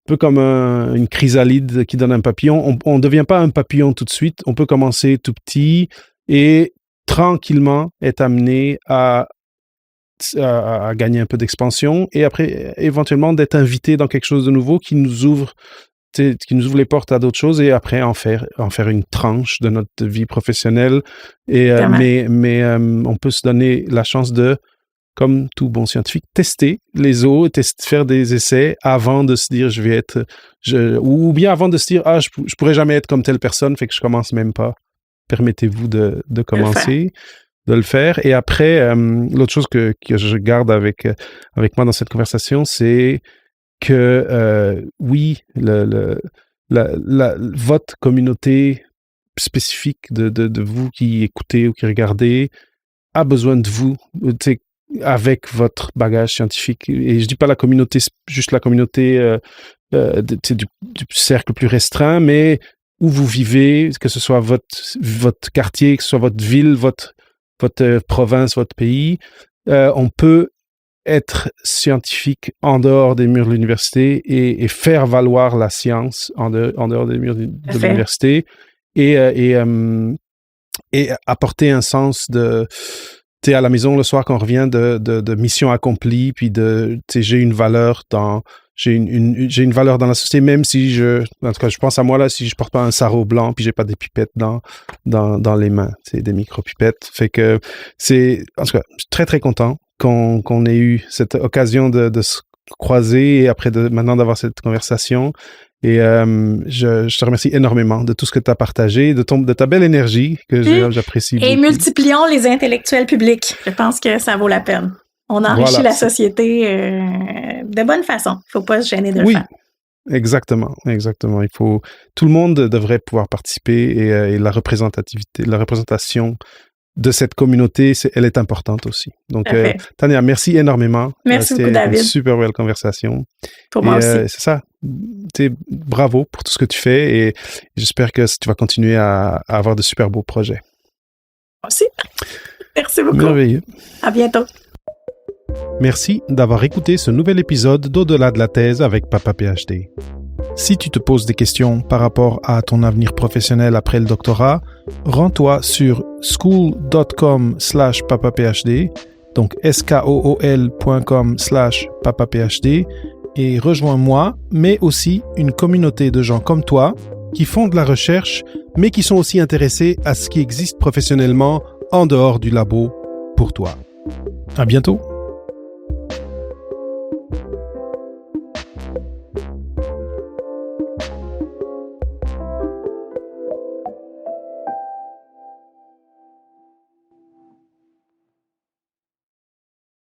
S2: peu comme une chrysalide qui donne un papillon. On ne devient pas un papillon tout de suite. On peut commencer tout petit et tranquillement être amené à gagner un peu d'expansion et après, éventuellement, d'être invité dans quelque chose de nouveau qui nous ouvre qui nous ouvre les portes à d'autres choses et après en faire une tranche de notre vie professionnelle. Et, mais on peut se donner la chance de, comme tout bon scientifique, tester les eaux, faire des essais avant de se dire ou bien avant de se dire je pourrais jamais être comme telle personne, fait que je commence même pas. Permettez-vous de commencer, de le faire. Et après, l'autre chose que je garde avec moi dans cette conversation, c'est que oui, votre communauté spécifique de vous qui écoutez ou qui regardez a besoin de vous, avec votre bagage scientifique. Et je dis pas la communauté, juste la communauté du cercle plus restreint, mais où vous vivez, que ce soit votre quartier, que ce soit votre ville, votre province, votre pays, on peut être scientifique en dehors des murs de l'université et faire valoir la science en dehors des murs de l'université et apporter un sens de... Tu sais, à la maison le soir quand on revient de mission accomplie, puis j'ai une valeur dans... J'ai une valeur dans la société, même si en tout cas, je pense à moi là, si je porte pas un sarrau blanc, puis j'ai pas des pipettes dans les mains, c'est des micro-pipettes. Fait que en tout cas, je suis très, très content qu'on ait eu cette occasion de se croiser et après maintenant d'avoir cette conversation. Et je te remercie énormément de tout ce que tu as partagé, de ta belle énergie que j'apprécie beaucoup.
S1: Et multiplions les intellectuels publics. Je pense que ça vaut la peine. On enrichit la société de bonne façon. Il ne faut pas se gêner de le faire.
S2: Exactement. Tout le monde devrait pouvoir participer et la représentation de cette communauté, elle est importante aussi. Donc, Tania, merci énormément.
S1: Merci beaucoup, David.
S2: Une super belle conversation.
S1: Pour moi aussi.
S2: C'est ça. Bravo pour tout ce que tu fais et j'espère que tu vas continuer à avoir de super beaux projets.
S1: Moi aussi. Merci beaucoup.
S2: Merveilleux.
S1: À bientôt.
S2: Merci d'avoir écouté ce nouvel épisode d'Au-delà de la thèse avec Papa PhD. Si tu te poses des questions par rapport à ton avenir professionnel après le doctorat, rends-toi sur school.com/papaphd, donc skool.com/papaphd, et rejoins-moi, mais aussi une communauté de gens comme toi qui font de la recherche, mais qui sont aussi intéressés à ce qui existe professionnellement en dehors du labo pour toi. À bientôt!